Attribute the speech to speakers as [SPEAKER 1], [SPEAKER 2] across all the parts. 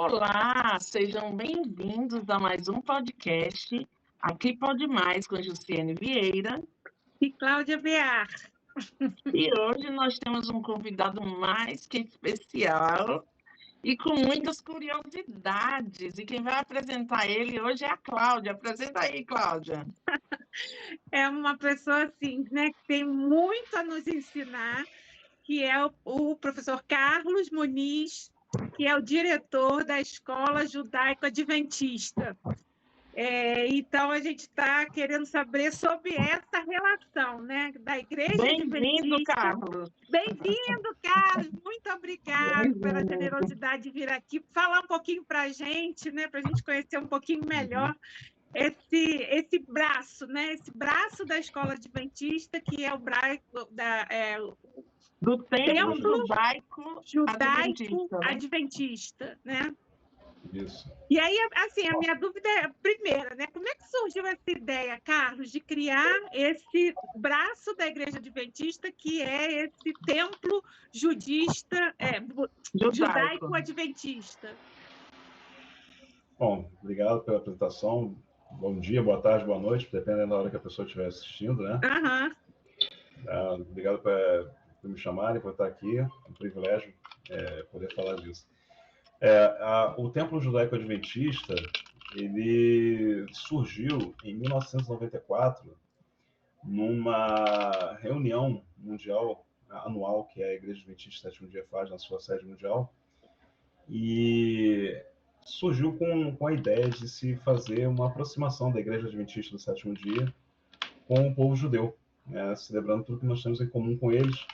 [SPEAKER 1] Olá, sejam bem-vindos a mais um podcast. Aqui Pode Mais com Jussiane Vieira.
[SPEAKER 2] E Cláudia Bear.
[SPEAKER 1] E hoje nós temos um convidado mais que especial e com muitas curiosidades. E quem vai apresentar ele hoje é a Cláudia. Apresenta aí, Cláudia.
[SPEAKER 2] É uma pessoa assim, né, que tem muito a nos ensinar, que é o professor Carlos Muniz, que é o diretor da Escola Judaico-Adventista. Então, a gente está querendo saber sobre essa relação, né, da Igreja
[SPEAKER 1] Bem-vindo,
[SPEAKER 2] Adventista.
[SPEAKER 1] Carlos.
[SPEAKER 2] Bem-vindo, Carlos. Muito obrigado pela generosidade de vir aqui falar um pouquinho para a gente, né, para a gente conhecer um pouquinho melhor esse braço, né, esse braço da Escola Adventista, que é o braço
[SPEAKER 1] do Templo
[SPEAKER 2] Judaico-Adventista, né?
[SPEAKER 3] Isso.
[SPEAKER 2] E aí, assim, a minha dúvida é, primeira, né? Como é que surgiu essa ideia, Carlos, de criar esse braço da Igreja Adventista, que é esse templo judaico-adventista?
[SPEAKER 3] Bom, obrigado pela apresentação. Bom dia, boa tarde, boa noite, dependendo da hora que a pessoa estiver assistindo, né? Obrigado por me chamarem, por estar aqui. É um privilégio poder falar disso. O Templo Judaico-Adventista, ele surgiu em 1994 numa reunião mundial anual que a Igreja Adventista Sétimo Dia faz na sua sede mundial, e surgiu com a ideia de se fazer uma aproximação da Igreja Adventista do Sétimo Dia com o povo judeu, né, celebrando tudo que nós temos em comum com eles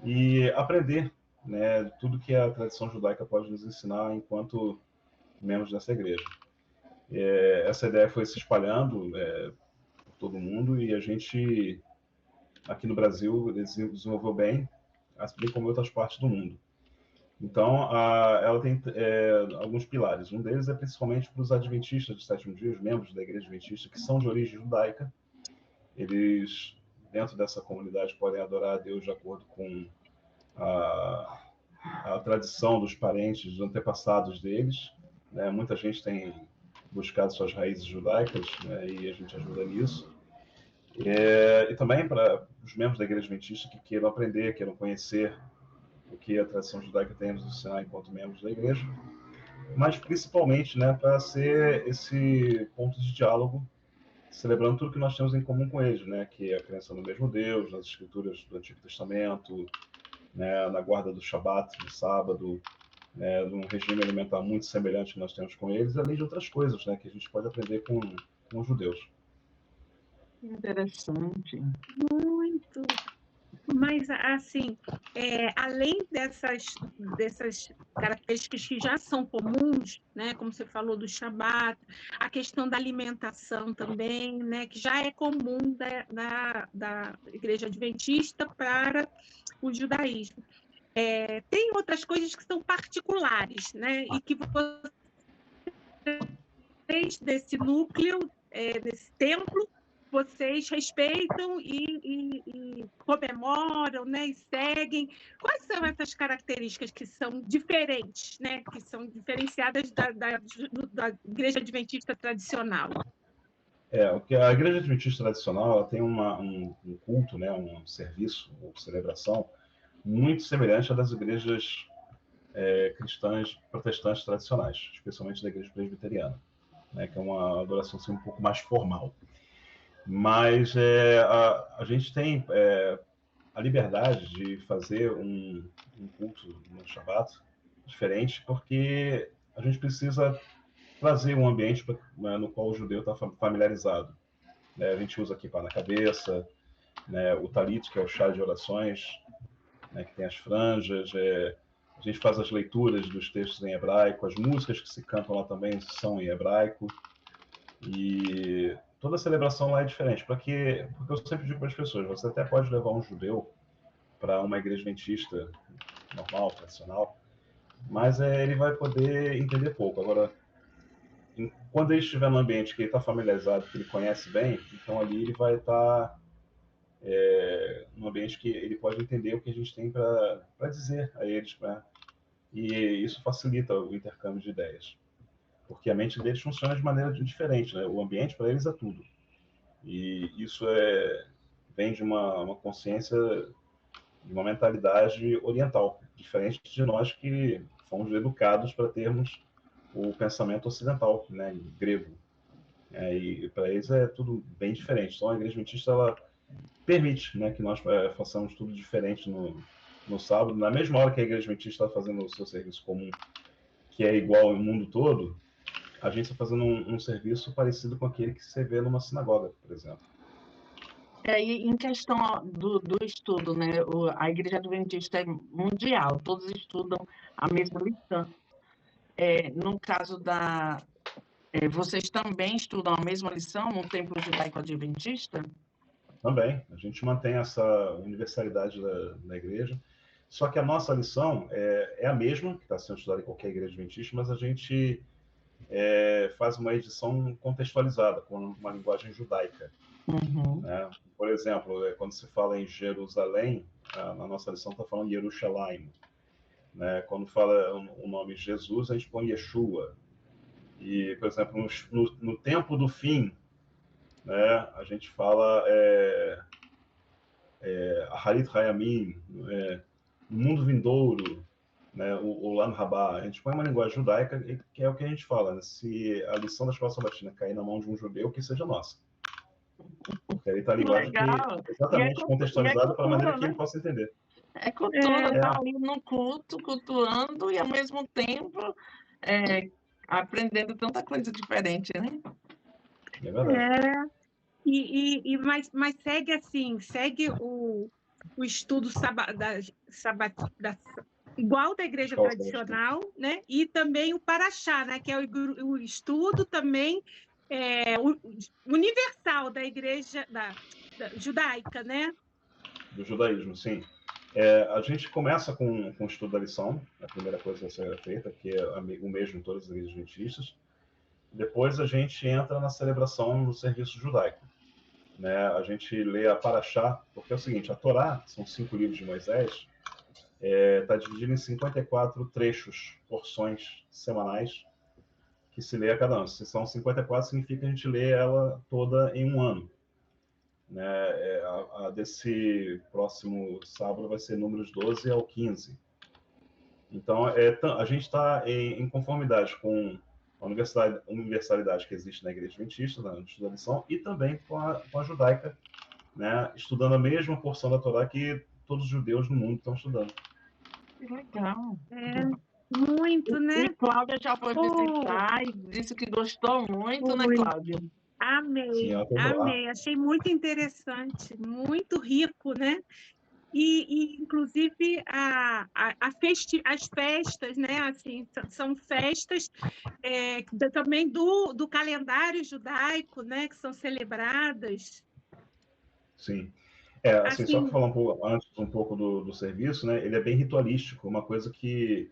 [SPEAKER 3] e aprender, né, tudo que a tradição judaica pode nos ensinar enquanto membros dessa igreja. Essa ideia foi se espalhando por todo mundo, e a gente, aqui no Brasil, desenvolveu bem, assim como em outras partes do mundo. Então, ela tem alguns pilares. Um deles é principalmente para os adventistas do sétimo dia, os membros da igreja adventista, que são de origem judaica. Eles, dentro dessa comunidade, podem adorar a Deus de acordo com a tradição dos parentes, dos antepassados deles, né? Muita gente tem buscado suas raízes judaicas, né? E a gente ajuda nisso. E também para os membros da igreja adventista que queiram aprender, queiram conhecer o que a tradição judaica tem a nos ensinar enquanto membros da igreja, mas principalmente, né, para ser esse ponto de diálogo, celebrando tudo que nós temos em comum com eles, né, que é a crença no mesmo Deus, nas escrituras do Antigo Testamento, né, na guarda do Shabat, do sábado, né, de um regime alimentar muito semelhante que nós temos com eles, além de outras coisas, né, que a gente pode aprender com os judeus.
[SPEAKER 1] Interessante.
[SPEAKER 2] Muito. Mas, assim, além dessas características que já são comuns, né, como você falou do Shabat, a questão da alimentação também, né, que já é comum da Igreja Adventista para o judaísmo. Tem outras coisas que são particulares, né, e que vocês, desse núcleo, desse templo, vocês respeitam e comemoram, né, e seguem. Quais são essas características que são diferentes, né, que são diferenciadas da Igreja Adventista tradicional?
[SPEAKER 3] Porque a Igreja Adventista tradicional, ela tem um culto, né, um serviço ou celebração muito semelhante à das igrejas cristãs protestantes tradicionais, especialmente da Igreja Presbiteriana, né, que é uma adoração assim, um pouco mais formal. Mas a gente tem a liberdade de fazer um culto no Shabat diferente, porque a gente precisa trazer um ambiente no qual o judeu está familiarizado. A gente usa kippah na cabeça, né, o talit, que é o chá de orações, né, que tem as franjas, a gente faz as leituras dos textos em hebraico, as músicas que se cantam lá também são em hebraico, e toda a celebração lá é diferente, porque eu sempre digo para as pessoas, você até pode levar um judeu para uma igreja adventista normal, tradicional, mas ele vai poder entender pouco. Agora, quando ele estiver no ambiente que ele está familiarizado, que ele conhece bem, então ali ele vai estar num ambiente que ele pode entender o que a gente tem para dizer a eles, né? e isso facilita o intercâmbio de ideias, porque a mente deles funciona de maneira diferente, né? O ambiente para eles é tudo, e isso vem de uma consciência, de uma mentalidade oriental, diferente de nós que fomos educados para termos o pensamento ocidental, né, grego. E para eles é tudo bem diferente. Então a Igreja Adventista ela permite, né, que nós façamos tudo diferente no sábado. Na mesma hora que a Igreja Adventista está fazendo o seu serviço comum, que é igual no mundo todo, a gente está fazendo um serviço parecido com aquele que você vê numa sinagoga, por exemplo.
[SPEAKER 1] E em questão do estudo, né? A Igreja Adventista é mundial, todos estudam a mesma lição. No caso vocês também estudam a mesma lição no Templo Judaico Adventista?
[SPEAKER 3] Também, a gente mantém essa universalidade da igreja, só que a nossa lição é a mesma, que está sendo estudada em qualquer igreja adventista, mas a gente faz uma edição contextualizada, com uma linguagem judaica.
[SPEAKER 1] Uhum.
[SPEAKER 3] Né? Por exemplo, quando se fala em Jerusalém, na nossa lição está falando Yerushalayim. Né? Quando fala o nome Jesus, a gente põe Yeshua. E, por exemplo, no tempo do fim, né, a gente fala Harit Hayamim, no mundo vindouro, né, o Lan Rabá. A gente põe uma linguagem judaica, que é o que a gente fala, né? Se a lição da escola sabatina cair na mão de um judeu, que seja nossa. Porque aí está a linguagem que exatamente contextualizada para a maneira que ele possa entender.
[SPEAKER 1] É cultura, está ali no culto, cultuando e, ao mesmo tempo, aprendendo tanta coisa diferente, né?
[SPEAKER 3] É verdade.
[SPEAKER 2] Mas segue assim, segue o estudo igual da igreja tradicional, né? E também o Paraxá, né? Que é o estudo também universal da igreja da judaica, né?
[SPEAKER 3] Do judaísmo, sim. A gente começa com o estudo da lição, a primeira coisa a ser feita, que é o mesmo em todas as igrejas adventistas. Depois a gente entra na celebração no serviço judaico. Né? A gente lê a Paraxá, porque é o seguinte, a Torá, são 5 livros de Moisés, está dividido em 54 trechos, porções semanais, que se lê a cada ano. Se são 54, significa que a gente lê ela toda em um ano. Né? A desse próximo sábado vai ser números 12 ao 15. Então, a gente está em conformidade com a universalidade que existe na Igreja Adventista, na estudo da lição, e também com a judaica, né? Estudando a mesma porção da Torá que todos os judeus no mundo estão estudando.
[SPEAKER 1] Que legal.
[SPEAKER 2] Muito, né?
[SPEAKER 1] E Cláudia já foi visitar e disse que gostou muito, né, Cláudia?
[SPEAKER 2] Amei,
[SPEAKER 3] Sim,
[SPEAKER 2] amei. Achei muito interessante, muito rico, né? E inclusive, as festas, né? Assim, são festas também do calendário judaico, né? Que são celebradas.
[SPEAKER 3] Sim. Assim, só para falar antes um pouco do serviço, né? Ele é bem ritualístico, uma coisa que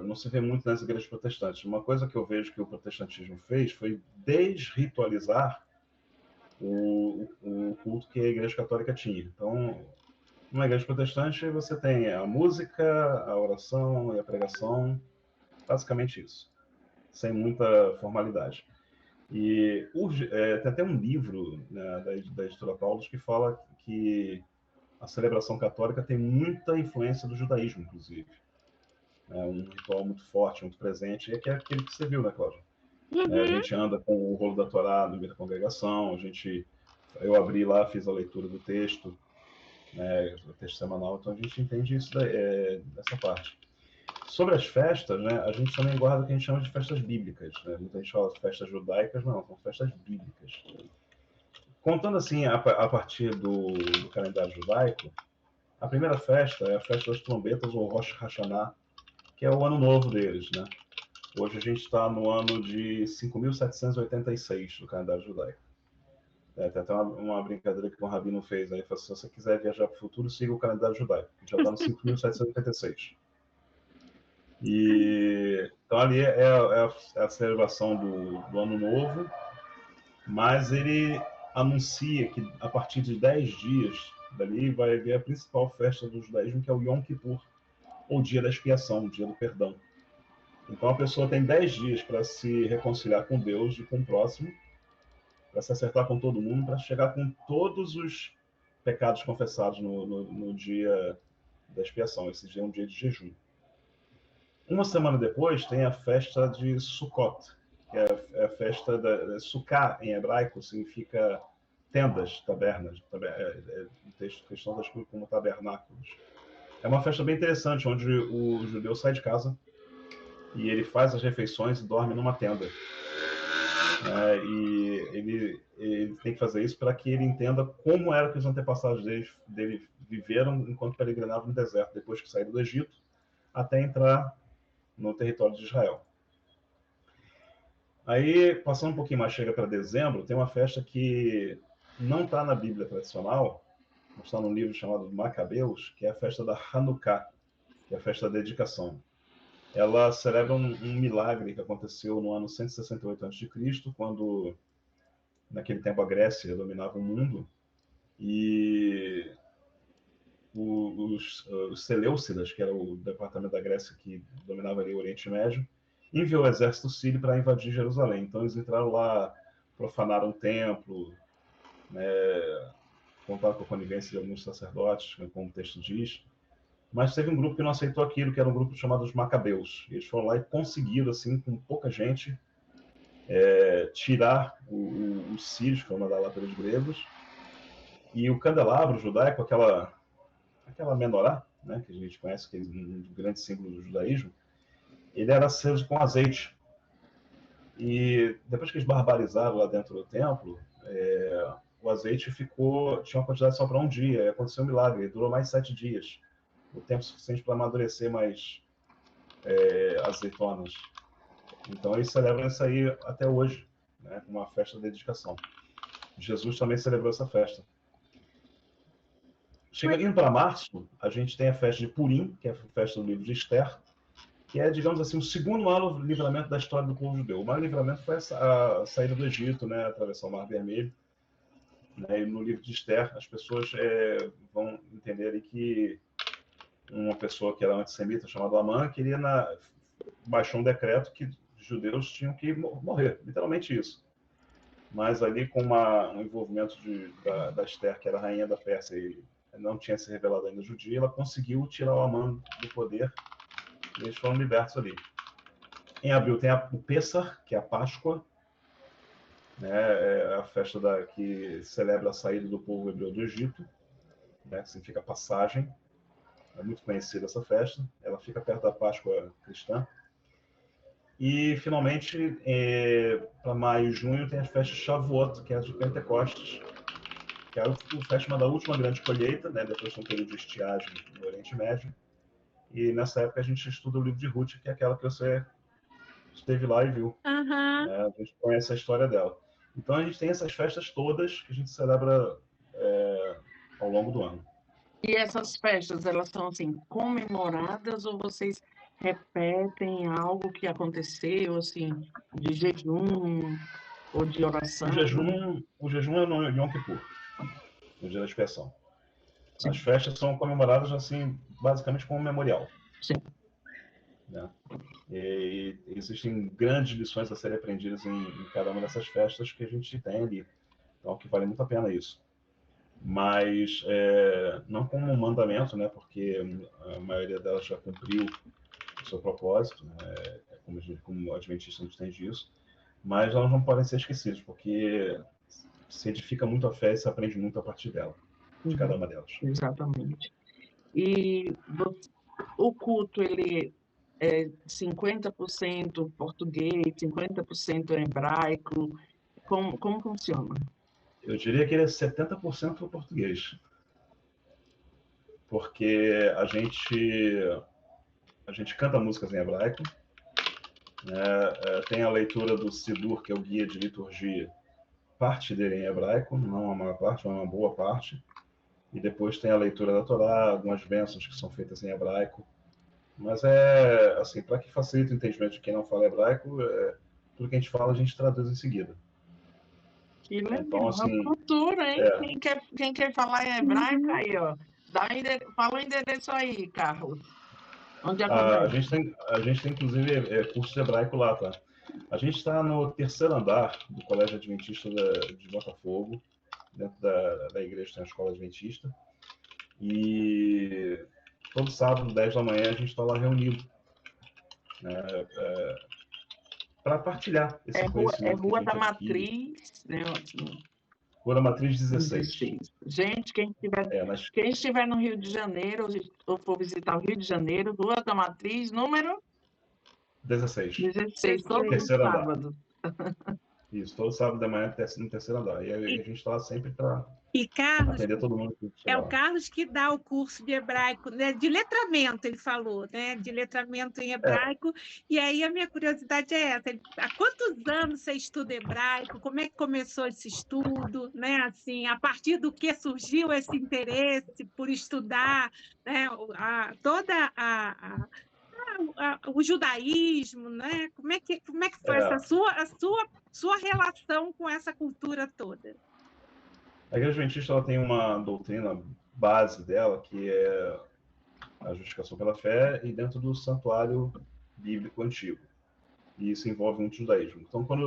[SPEAKER 3] não se vê muito nas igrejas protestantes. Uma coisa que eu vejo que o protestantismo fez foi desritualizar o culto que a igreja católica tinha. Então, numa igreja protestante, você tem a música, a oração e a pregação, basicamente isso, sem muita formalidade. E tem até um livro, né, da editora Paulus que fala que a celebração católica tem muita influência do judaísmo, inclusive. Um ritual muito forte, muito presente, e é aquele que você viu, né, Cláudia?
[SPEAKER 2] Uhum.
[SPEAKER 3] A gente anda com o rolo da Torá no meio da congregação, eu abri lá, fiz a leitura do texto, né, o texto semanal, então a gente entende isso dessa parte. Sobre as festas, né, a gente também guarda o que a gente chama de festas bíblicas. Né? Muita gente fala festas judaicas, não, são festas bíblicas. Contando assim, a partir do calendário judaico, a primeira festa é a festa das trombetas, ou Rosh Hashanah, que é o ano novo deles, né? Hoje a gente está no ano de 5.786 do calendário judaico. Tem até uma brincadeira que o Rabino fez aí, se você quiser viajar para o futuro, siga o calendário judaico, que já está no 5.786. Então ali é a celebração do Ano Novo, mas ele anuncia que a partir de 10 dias dali vai haver a principal festa do judaísmo, que é o Yom Kippur, ou dia da expiação, o dia do perdão. Então a pessoa tem 10 dias para se reconciliar com Deus e com o próximo, para se acertar com todo mundo, para chegar com todos os pecados confessados no dia da expiação. Esse dia é um dia de jejum. Uma semana depois tem a festa de Sukkot, que é a festa da Sukkah, em hebraico, significa tendas, tabernas. O texto cristão está escrito como tabernáculos. É uma festa bem interessante, onde o judeu sai de casa e ele faz as refeições e dorme numa tenda. E ele tem que fazer isso para que ele entenda como era que os antepassados dele viveram enquanto peregrinavam no deserto, depois que saíram do Egito, até entrar no território de Israel. Aí, passando um pouquinho mais, chega para dezembro, tem uma festa que não está na Bíblia tradicional, mas está num livro chamado Macabeus, que é a festa da Hanukkah, que é a festa da dedicação. Ela celebra um milagre que aconteceu no ano 168 a.C., quando, naquele tempo, a Grécia dominava o mundo, e os Seleucidas, que era o departamento da Grécia que dominava ali o Oriente Médio, enviou o exército sírio para invadir Jerusalém. Então eles entraram lá, profanaram o templo, contaram com a conivência de alguns sacerdotes, como o texto diz. Mas teve um grupo que não aceitou aquilo, que era um grupo chamado os Macabeus. Eles foram lá e conseguiram, assim, com pouca gente, tirar os sírios, que foram mandados lá pelos gregos, e o candelabro judaico, aquela menorá, né, que a gente conhece, que é um grande símbolo do judaísmo, ele era aceso com azeite. E depois que eles barbarizaram lá dentro do templo, o azeite tinha uma quantidade só para um dia, e aconteceu um milagre, ele durou mais 7 dias. O tempo suficiente para amadurecer mais azeitonas. Então eles celebram isso aí até hoje, né, com uma festa de dedicação. Jesus também celebrou essa festa. Chegando para março, a gente tem a festa de Purim, que é a festa do livro de Esther, que é, digamos assim, o segundo maior livramento da história do povo judeu. O maior livramento foi a saída do Egito, né, atravessar o Mar Vermelho. Né, e no livro de Esther, as pessoas vão entender ali que uma pessoa que era antissemita, chamada Amã, baixou um decreto que os judeus tinham que morrer, literalmente isso. Mas ali, com um envolvimento da Esther, que era a rainha da Pérsia, e não tinha se revelado ainda judia, ela conseguiu tirar o Amã do poder, e eles foram libertos ali. Em abril tem o Pessah, que é a Páscoa, né, é a festa que celebra a saída do povo hebreu do Egito, né, que significa passagem. É muito conhecida essa festa, ela fica perto da Páscoa cristã. E, finalmente, para maio e junho, tem a festa de Shavuot, que é a de Pentecostes, que é o festa da última grande colheita, né, depois de um período de estiagem no Oriente Médio. E nessa época a gente estuda o livro de Ruth, que é aquela que você esteve lá e viu.
[SPEAKER 2] Uhum.
[SPEAKER 3] Né, a gente conhece a história dela. Então a gente tem essas festas todas que a gente celebra ao longo do ano.
[SPEAKER 1] E essas festas, elas são assim, comemoradas ou vocês repetem algo que aconteceu, assim, de jejum ou de oração?
[SPEAKER 3] O jejum é no Yom Kippur, no dia da expiação.
[SPEAKER 1] Sim.
[SPEAKER 3] As festas são comemoradas, assim, basicamente como um memorial.
[SPEAKER 1] Sim.
[SPEAKER 3] Né? E existem grandes lições a serem aprendidas em cada uma dessas festas que a gente tem ali. Então, que vale muito a pena isso. Mas não como um mandamento, né? Porque a maioria delas já cumpriu o seu propósito, né? Como o adventista não entende isso, mas elas não podem ser esquecidas, porque se edifica muito a fé e se aprende muito a partir dela, de cada uma delas.
[SPEAKER 1] Exatamente. E o culto, ele é 50% português, 50% hebraico, como funciona?
[SPEAKER 3] Eu diria que ele é 70% português, porque a gente canta músicas em hebraico, né? Tem a leitura do Sidur, que é o guia de liturgia, parte dele em hebraico, não a maior parte, mas uma boa parte, e depois tem a leitura da Torá, algumas bênçãos que são feitas em hebraico, mas assim, para que facilite o entendimento de quem não fala hebraico, tudo que a gente fala a gente traduz em seguida.
[SPEAKER 1] Que legal,
[SPEAKER 3] então, assim,
[SPEAKER 1] cultura, hein? Quem quer falar em hebraico, aí, ó. Fala o endereço aí, Carlos. Onde
[SPEAKER 3] A
[SPEAKER 1] acontece?
[SPEAKER 3] gente tem inclusive, curso de hebraico lá, tá? A gente está no terceiro andar do Colégio Adventista de Botafogo, dentro da igreja tem a escola adventista. E todo sábado, 10 da manhã, a gente está lá reunido, né, para partilhar esse
[SPEAKER 1] É
[SPEAKER 3] conhecimento que a
[SPEAKER 1] Rua da
[SPEAKER 3] gente adquire.
[SPEAKER 1] Matriz, né? Assim,
[SPEAKER 3] Rua da Matriz 16.
[SPEAKER 1] 16. Gente,
[SPEAKER 3] Mas
[SPEAKER 1] quem estiver no Rio de Janeiro ou for visitar o Rio de Janeiro, Rua da Matriz, número
[SPEAKER 3] 16.
[SPEAKER 1] 16, todo
[SPEAKER 3] Terceiro andar.
[SPEAKER 1] sábado.
[SPEAKER 3] Isso, todo sábado de manhã no terceiro andar. E a gente está lá sempre para
[SPEAKER 2] E Carlos,
[SPEAKER 3] atender todo mundo que
[SPEAKER 2] é
[SPEAKER 3] chega
[SPEAKER 2] o
[SPEAKER 3] lá.
[SPEAKER 2] Carlos que dá o curso de hebraico, né, de letramento, ele falou, né, de letramento em
[SPEAKER 3] É,
[SPEAKER 2] hebraico. E aí a minha curiosidade é essa: há quantos anos você estuda hebraico? Como é que começou esse estudo, né? Assim, a partir do que surgiu esse interesse por estudar, né, toda o judaísmo, né? Como é que foi essa
[SPEAKER 3] é,
[SPEAKER 2] sua relação com essa cultura toda?
[SPEAKER 3] a Igreja Adventista ela tem uma doutrina base dela, que é a justificação pela fé, e dentro do santuário bíblico antigo. E isso envolve muito judaísmo. Então, quando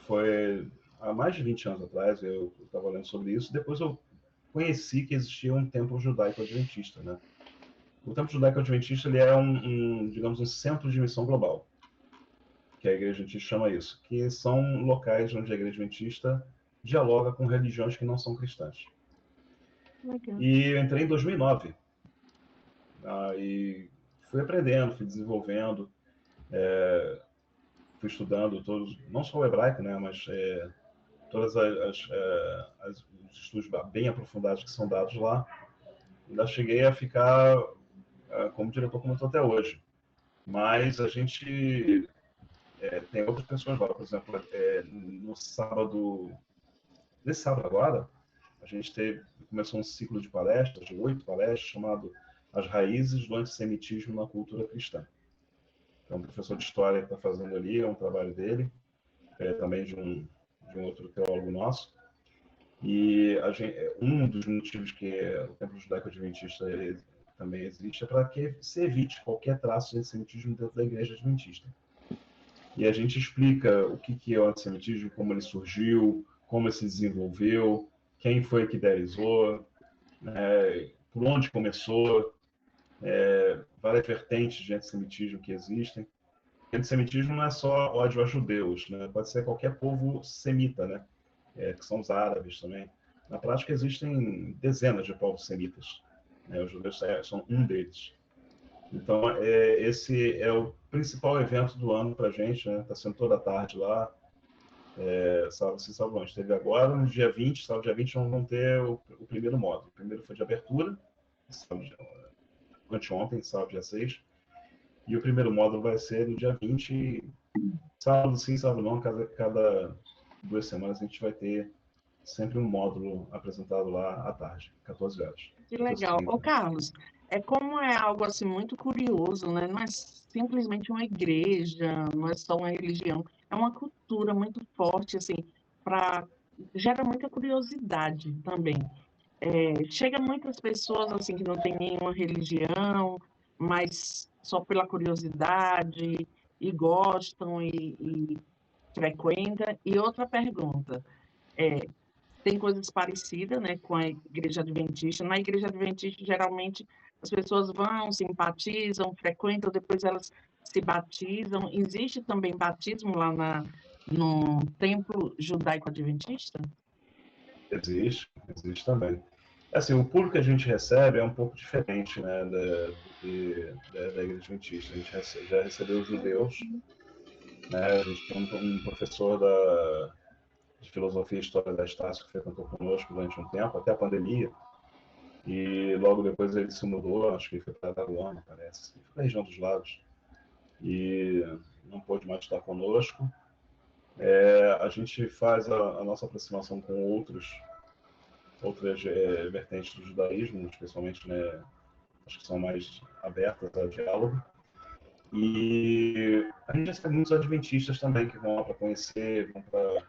[SPEAKER 3] foi há mais de 20 anos atrás, eu estava lendo sobre isso, depois eu conheci que existia um templo judaico-adventista, né? O templo judaico-adventista ele é digamos, um centro de missão global, que a Igreja Adventista chama isso, que são locais onde a Igreja Adventista dialoga com religiões que não são cristãs.
[SPEAKER 1] Legal.
[SPEAKER 3] E eu entrei em 2009, e fui aprendendo, fui desenvolvendo, fui estudando todos, não só o hebraico, né, mas todas os estudos bem aprofundados que são dados lá. Ainda cheguei a ficar como diretor, como estou até hoje. Mas a gente tem outras pessoas lá. Por exemplo, no sábado, nesse sábado agora, a gente começou um ciclo de palestras, de 8 palestras, chamado As Raízes do Antissemitismo na Cultura Cristã. Então, um professor de história que está fazendo ali, é um trabalho dele, também de um outro teólogo nosso. E um dos motivos que o Templo Judaico-Adventista também existe é para que se evite qualquer traço de antissemitismo dentro da Igreja Adventista. E a gente explica o que é o antissemitismo, como ele surgiu, como ele se desenvolveu, quem foi que idealizou, por onde começou, várias vertentes de antissemitismo que existem. O antissemitismo não é só ódio a judeus, né? Pode ser qualquer povo semita, né? Que são os árabes também. Na prática, existem dezenas de povos semitas, né? Os judeus são um deles. Então, esse é o principal evento do ano para a gente, né? Está sendo toda a tarde lá, sábado sim, sábado não. A gente teve agora, no dia 20, sábado dia 20, vão ter o primeiro módulo. O primeiro foi de abertura, anteontem, sábado dia 6. E o primeiro módulo vai ser no dia 20, sábado sim, sábado não. Cada 2 semanas a gente vai ter sempre um módulo apresentado lá à tarde, 14 horas.
[SPEAKER 1] Que legal.
[SPEAKER 3] 14h30.
[SPEAKER 1] Ô, Carlos, como é algo assim muito curioso, né? Não é simplesmente uma igreja, não é só uma religião, é uma cultura muito forte, assim, gera muita curiosidade também. Chega muitas pessoas assim que não têm nenhuma religião, mas só pela curiosidade e gostam e frequentam. E outra pergunta, tem coisas parecidas, né, com a Igreja Adventista. Na Igreja Adventista, geralmente, as pessoas vão, simpatizam, frequentam, depois elas se batizam. Existe também batismo lá no Templo Judaico-Adventista?
[SPEAKER 3] Existe também. Assim, o público que a gente recebe é um pouco diferente, né, da Igreja Adventista. A gente já recebeu judeus, né, a gente tem um professor de Filosofia e História da Estácio que frequentou conosco durante um tempo, até a pandemia, e logo depois ele se mudou, acho que foi para Taruana, parece, foi para a região dos lagos, e não pôde mais estar conosco. A gente faz a nossa aproximação com outras vertentes do judaísmo, especialmente, né, acho que são mais abertas ao diálogo. E a gente recebe muitos adventistas também que vão lá para conhecer, vão para,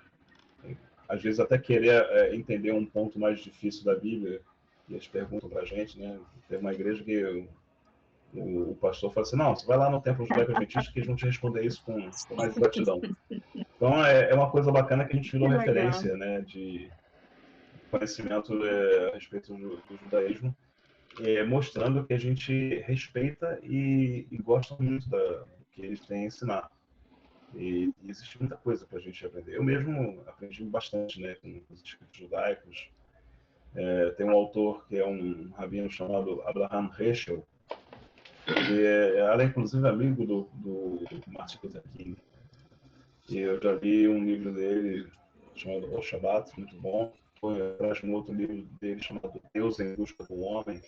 [SPEAKER 3] às vezes, até querer entender um ponto mais difícil da Bíblia, e eles perguntam para a gente, né? Teve uma igreja que o pastor fala assim, não, você vai lá no templo judaico adventista que eles vão te responder isso com mais exatidão. Então é uma coisa bacana que a gente virou
[SPEAKER 1] Que
[SPEAKER 3] referência, né, de conhecimento a respeito do judaísmo, mostrando que a gente respeita e gosta muito do que eles têm a ensinar. E existe muita coisa para a gente aprender. Eu mesmo aprendi bastante, né, com os escritos judaicos. Tem um autor que é um rabino chamado Abraham Heschel, que era inclusive amigo do Martin Luther King. E eu já li um livro dele chamado O Shabbat, muito bom. Foi atrás de um outro livro dele chamado Deus em Busca do Homem.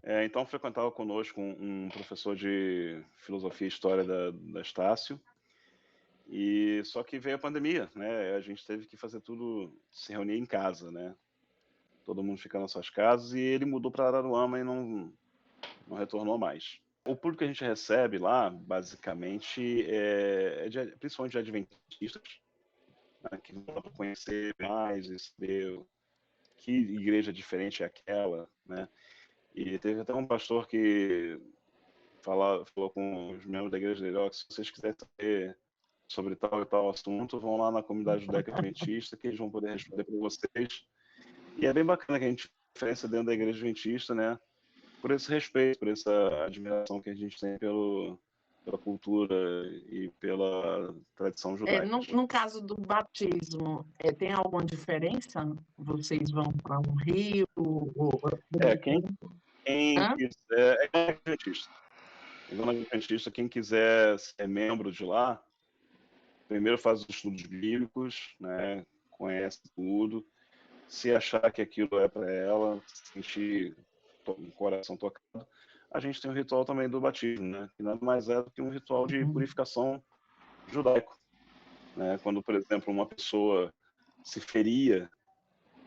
[SPEAKER 3] Então frequentava conosco um professor de filosofia e história da Estácio. E só que veio a pandemia, né? A gente teve que fazer tudo, se reunir em casa, né? Todo mundo fica nas suas casas, e ele mudou para Araruama e não retornou mais. O público que a gente recebe lá, basicamente, principalmente de adventistas, né, que vão para conhecer mais e saber que igreja diferente é aquela, né? E teve até um pastor que falou com os membros da igreja dele, se vocês quiserem saber sobre tal e tal assunto, vão lá na comunidade judaica adventista que eles vão poder responder para vocês. E é bem bacana que a gente diferença dentro da igreja adventista, né? Por esse respeito, por essa admiração que a gente tem pela cultura e pela tradição judaica.
[SPEAKER 1] No caso do batismo, tem alguma diferença? Vocês vão para um rio?
[SPEAKER 3] Quem quiser, adventista, quem quiser ser membro de lá, primeiro faz os estudos bíblicos, né? Conhece tudo. Se achar que aquilo é para ela, sentir o coração tocado, a gente tem o ritual também do batismo, né? Que nada mais é do que um ritual de purificação judaico, né? Quando, por exemplo, uma pessoa se feria,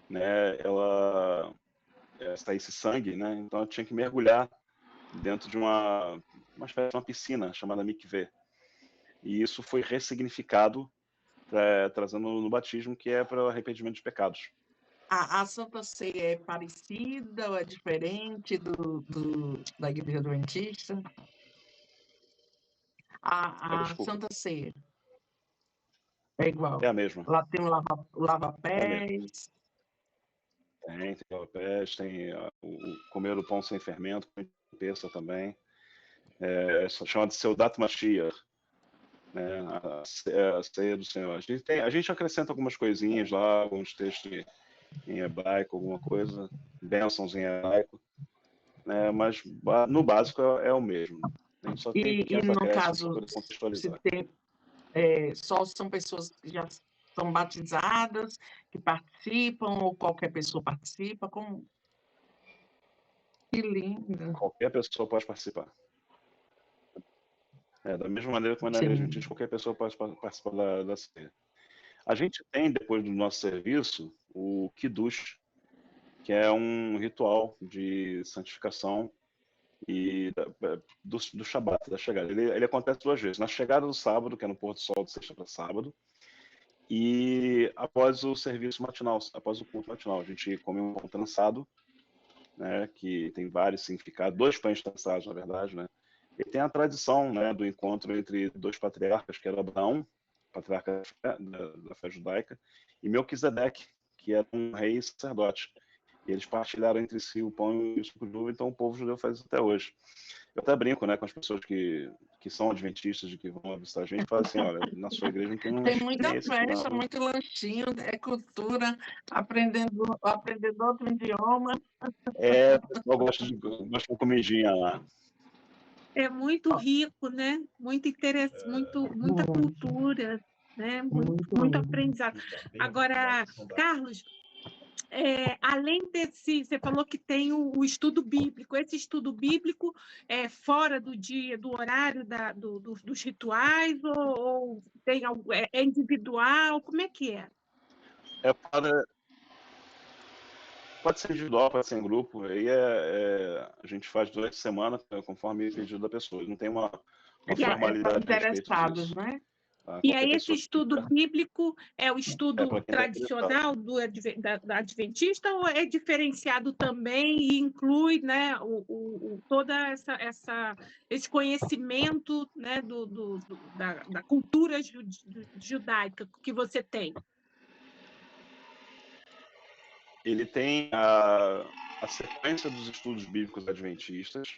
[SPEAKER 3] né? Ela saísse sangue, né? Então ela tinha que mergulhar dentro de uma espécie de uma piscina chamada mikveh. E isso foi ressignificado, trazendo no batismo, que é para o arrependimento de pecados.
[SPEAKER 1] A Santa Ceia é parecida ou é diferente da Igreja Adventista? A Santa Ceia é igual?
[SPEAKER 3] É a mesma.
[SPEAKER 1] Lá tem o lava-pés?
[SPEAKER 3] Tem lava-pés, tem o comer o pão sem fermento, peça também. Chama de Seudat Mashiach, né? A ceia do Senhor. A gente acrescenta algumas coisinhas lá, alguns textos em hebraico, alguma coisa, bênçãos em hebraico, né? Mas no básico é o mesmo. A gente só tem pequenos acréscimos para poder contextualizar.
[SPEAKER 1] Só são pessoas que já são batizadas, que participam, ou qualquer pessoa participa? Como? Que lindo!
[SPEAKER 3] Qualquer pessoa pode participar. Da mesma maneira que na igreja adventista, qualquer pessoa pode participar da ceia. A gente tem, depois do nosso serviço, o Kiddush, que é um ritual de santificação e do Shabat, da chegada. Ele acontece 2 vezes. Na chegada do sábado, que é no pôr do sol de sexta para sábado, e após o serviço matinal, após o culto matinal. A gente come um pão trançado, né, que tem vários significados, 2 pães trançados, na verdade, né? E tem a tradição, né, do encontro entre 2 patriarcas, que era Abraão, patriarca da fé judaica, e Melquisedeque, que era um rei e sacerdote. E eles partilharam entre si o pão e o suco de uva, então o povo judeu faz isso até hoje. Eu até brinco, né, com as pessoas que são adventistas e que vão visitar a gente, e falam assim, olha, na sua igreja não tem
[SPEAKER 1] Tem muita festa, muito lanchinho, é cultura, aprendendo outro idioma.
[SPEAKER 3] O pessoal gosta de comidinha lá.
[SPEAKER 2] É muito rico, né? Muito interessante, muita cultura, né? Muito aprendizado. Agora, Carlos, além desse, você falou que tem o estudo bíblico. Esse estudo bíblico é fora do dia, do horário dos rituais, ou tem algo, é individual? Como é que é?
[SPEAKER 3] Pode ser individual, pode ser em grupo. Aí a gente faz durante a semana, conforme o pedido da pessoa. Não tem uma formalidade
[SPEAKER 1] interessados,
[SPEAKER 3] disso.
[SPEAKER 1] Né?
[SPEAKER 3] Tá?
[SPEAKER 2] E
[SPEAKER 3] Qualquer
[SPEAKER 2] aí esse
[SPEAKER 3] pessoa que
[SPEAKER 2] estudo
[SPEAKER 3] quiser.
[SPEAKER 2] bíblico é o
[SPEAKER 3] É
[SPEAKER 2] estudo
[SPEAKER 3] para quem está interessado.
[SPEAKER 2] tradicional da Adventista ou é diferenciado também e inclui, né, toda esse conhecimento, né, da cultura judaica que você tem?
[SPEAKER 3] Ele tem a sequência dos estudos bíblicos adventistas,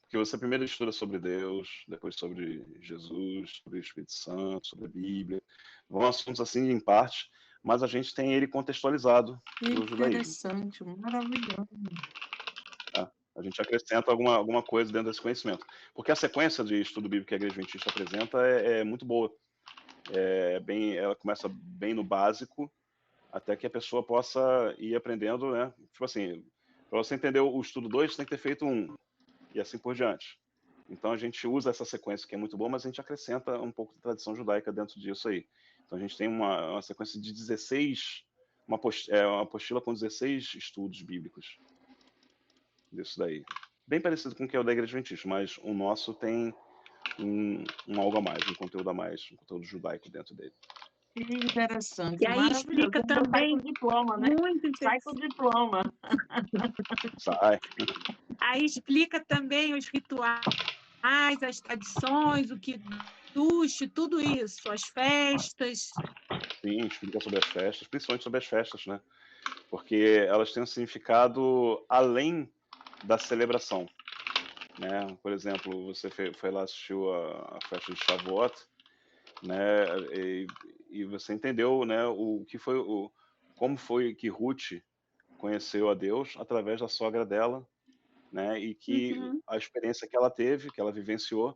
[SPEAKER 3] que você primeiro estuda sobre Deus, depois sobre Jesus, sobre o Espírito Santo, sobre a Bíblia. Vão assuntos assim em parte, mas a gente tem ele contextualizado no judaísmo.
[SPEAKER 1] Interessante, maravilhoso.
[SPEAKER 3] Tá? A gente acrescenta alguma coisa dentro desse conhecimento. Porque a sequência de estudo bíblico que a Igreja Adventista apresenta é muito boa. Ela começa bem no básico, até que a pessoa possa ir aprendendo, né? Tipo assim, para você entender o estudo 2, você tem que ter feito 1, e assim por diante. Então a gente usa essa sequência que é muito boa, mas a gente acrescenta um pouco de tradição judaica dentro disso aí. Então a gente tem uma sequência de 16, uma apostila com 16 estudos bíblicos disso daí. Bem parecido com o que é o da Igreja Adventista, mas o nosso tem um algo a mais, um conteúdo a mais, um conteúdo judaico dentro dele.
[SPEAKER 1] Que interessante,
[SPEAKER 2] E aí
[SPEAKER 1] maravilhoso.
[SPEAKER 2] explica
[SPEAKER 1] Então, sai
[SPEAKER 2] também,
[SPEAKER 1] com diploma, né?
[SPEAKER 2] muito
[SPEAKER 1] Sai com
[SPEAKER 2] interessante.
[SPEAKER 1] diploma.
[SPEAKER 3] Sai.
[SPEAKER 2] Aí explica também os rituais, as tradições, o que duche, tudo isso, as festas.
[SPEAKER 3] Sim, explica sobre as festas, principalmente sobre as festas, né? Porque elas têm um significado além da celebração, né? Por exemplo, você foi lá assistiu a festa de Shavuot, né? E você entendeu, né? Como foi que Ruth conheceu a Deus através da sogra dela, né? E que a experiência que ela teve, que ela vivenciou,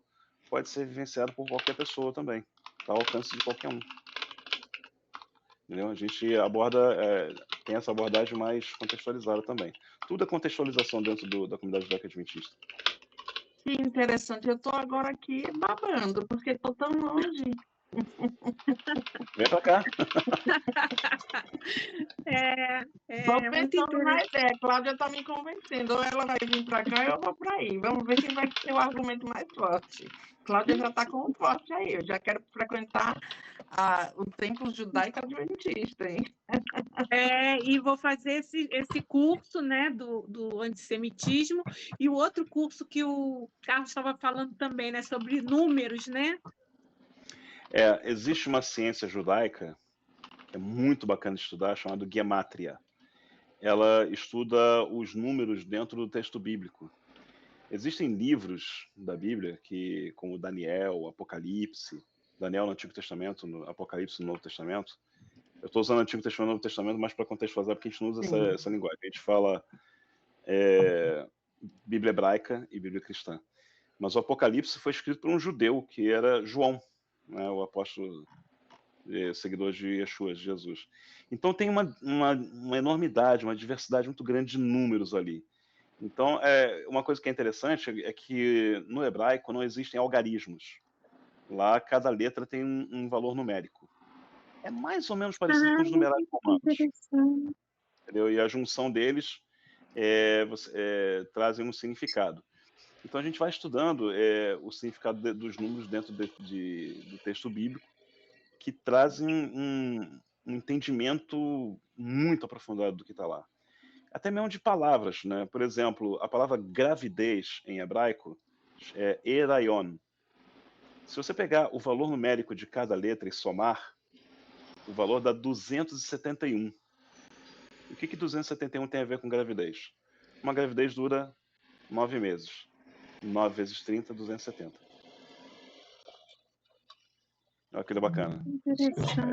[SPEAKER 3] pode ser vivenciada por qualquer pessoa também, está ao alcance de qualquer um. Entendeu? A gente tem essa abordagem mais contextualizada também. Tudo é contextualização dentro da comunidade judaica adventista.
[SPEAKER 1] Que interessante. Eu estou agora aqui babando, porque estou tão longe.
[SPEAKER 3] Vem pra cá.
[SPEAKER 1] Estou
[SPEAKER 2] Muito
[SPEAKER 1] pensando na
[SPEAKER 2] interessante.
[SPEAKER 1] ideia. Cláudia está me convencendo. Ou ela vai vir para cá ou eu vou para aí. Vamos ver quem vai ter o argumento mais forte. Cláudia já está com um forte aí. Eu já quero frequentar o templo judaico adventista, hein?
[SPEAKER 2] E vou fazer esse curso, né, do antissemitismo, e o outro curso que o Carlos estava falando também, né, sobre números, né?
[SPEAKER 3] Existe uma ciência judaica que é muito bacana de estudar, chamada Gematria. Ela estuda os números dentro do texto bíblico. Existem livros da Bíblia, como Daniel, Apocalipse, Daniel no Antigo Testamento, Apocalipse no Novo Testamento. Eu estou usando o Antigo Testamento e o Novo Testamento mais para contextualizar, porque a gente não usa essa linguagem. A gente fala Bíblia hebraica e Bíblia cristã. Mas o Apocalipse foi escrito por um judeu, que era João, né, o apóstolo seguidor de Yeshua, de Jesus. Então tem uma enormidade, uma diversidade muito grande de números ali. Então, uma coisa que é interessante é que no hebraico não existem algarismos. Lá, cada letra tem um valor numérico. É mais ou menos parecido com os numerais romanos. Entendeu? E a junção deles trazem um significado. Então, a gente vai estudando o significado dos números dentro do texto bíblico, que trazem um entendimento muito aprofundado do que está lá. Até mesmo de palavras, né? Por exemplo, a palavra gravidez em hebraico é eraion. Se você pegar o valor numérico de cada letra e somar, o valor dá 271. O que 271 tem a ver com gravidez? Uma gravidez dura 9 meses. 9 vezes 30, 270. Olha que bacana.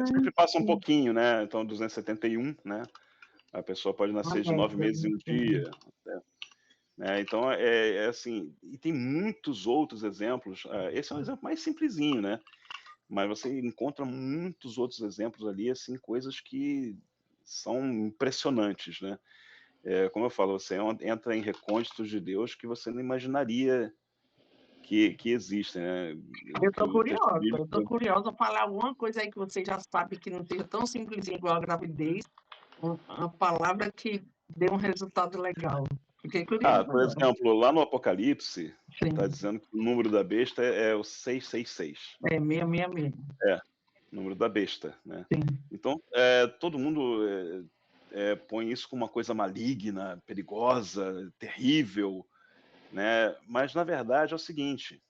[SPEAKER 3] Sempre passa um pouquinho, né? Então, 271, né? A pessoa pode nascer de 9 meses em um dia. Né? Então, assim. E tem muitos outros exemplos. Esse é um exemplo mais simplesinho, né? Mas você encontra muitos outros exemplos ali, assim, coisas que são impressionantes, né? Como eu falo, você entra em recônditos de Deus que você não imaginaria que existem, né?
[SPEAKER 1] Eu estou curiosa. Falar alguma coisa aí que você já sabe que não seja tão simplesinho igual a gravidez. Uma palavra que dê um resultado legal. Fiquei curiosa
[SPEAKER 3] Por
[SPEAKER 1] agora.
[SPEAKER 3] exemplo, lá no Apocalipse,
[SPEAKER 1] Sim.
[SPEAKER 3] está dizendo que o número da besta é o 666.
[SPEAKER 1] É 666.
[SPEAKER 3] O número da besta, né?
[SPEAKER 1] Sim.
[SPEAKER 3] Então, todo mundo põe isso como uma coisa maligna, perigosa, terrível, né? Mas, na verdade, é o seguinte,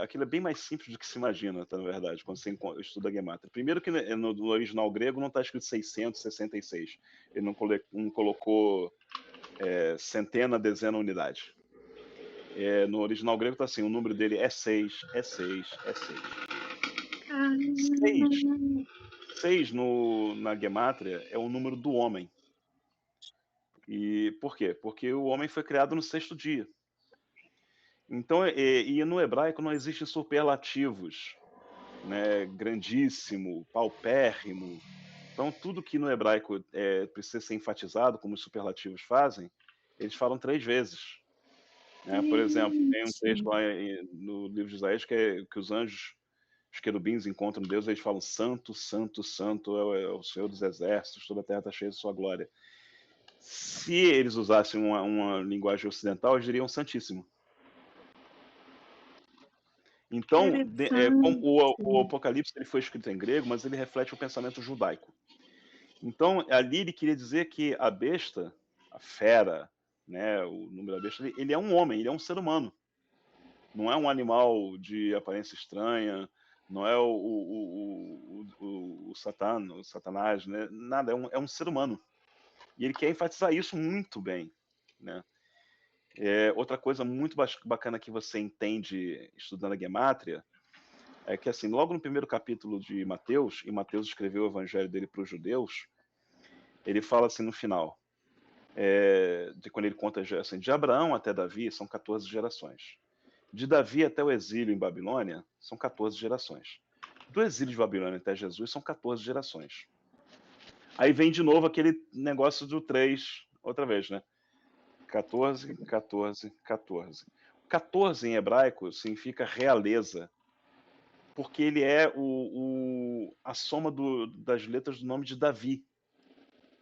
[SPEAKER 3] aquilo é bem mais simples do que se imagina, tá, na verdade, quando você estuda a Gematria. Primeiro que no original grego não está escrito 666. Ele não colocou centena, dezena, unidade. No original grego está assim, o número dele é 6, é 6, é 6. 6 na Gematria é o número do homem. E por quê? Porque o homem foi criado no 6º dia. Então, e no hebraico não existem superlativos, né? Grandíssimo, paupérrimo. Então, tudo que no hebraico precisa ser enfatizado, como os superlativos fazem, eles falam 3 vezes. Né? Por exemplo, tem um texto lá no livro de Isaías que os anjos, os querubins, encontram Deus, eles falam: Santo, Santo, Santo é o Senhor dos exércitos, toda a terra está cheia de sua glória. Se eles usassem uma linguagem ocidental, eles diriam Santíssimo. Então, o Apocalipse ele foi escrito em grego, mas ele reflete o pensamento judaico. Então, ali ele queria dizer que a besta, a fera, né, o número da besta, ele é um homem, ele é um ser humano. Não é um animal de aparência estranha, não é o Satanás, né? Nada, é um ser humano. E ele quer enfatizar isso muito bem, né? Outra coisa muito bacana que você entende estudando a Gematria é que, assim, logo no primeiro capítulo de Mateus, e Mateus escreveu o evangelho dele para os judeus, ele fala assim no final, quando ele conta assim, de Abraão até Davi, são 14 gerações. De Davi até o exílio em Babilônia, são 14 gerações. Do exílio de Babilônia até Jesus, são 14 gerações. Aí vem de novo aquele negócio do 3, outra vez, né? 14, 14, 14. 14 em hebraico significa realeza, porque ele é a soma das letras do nome de Davi.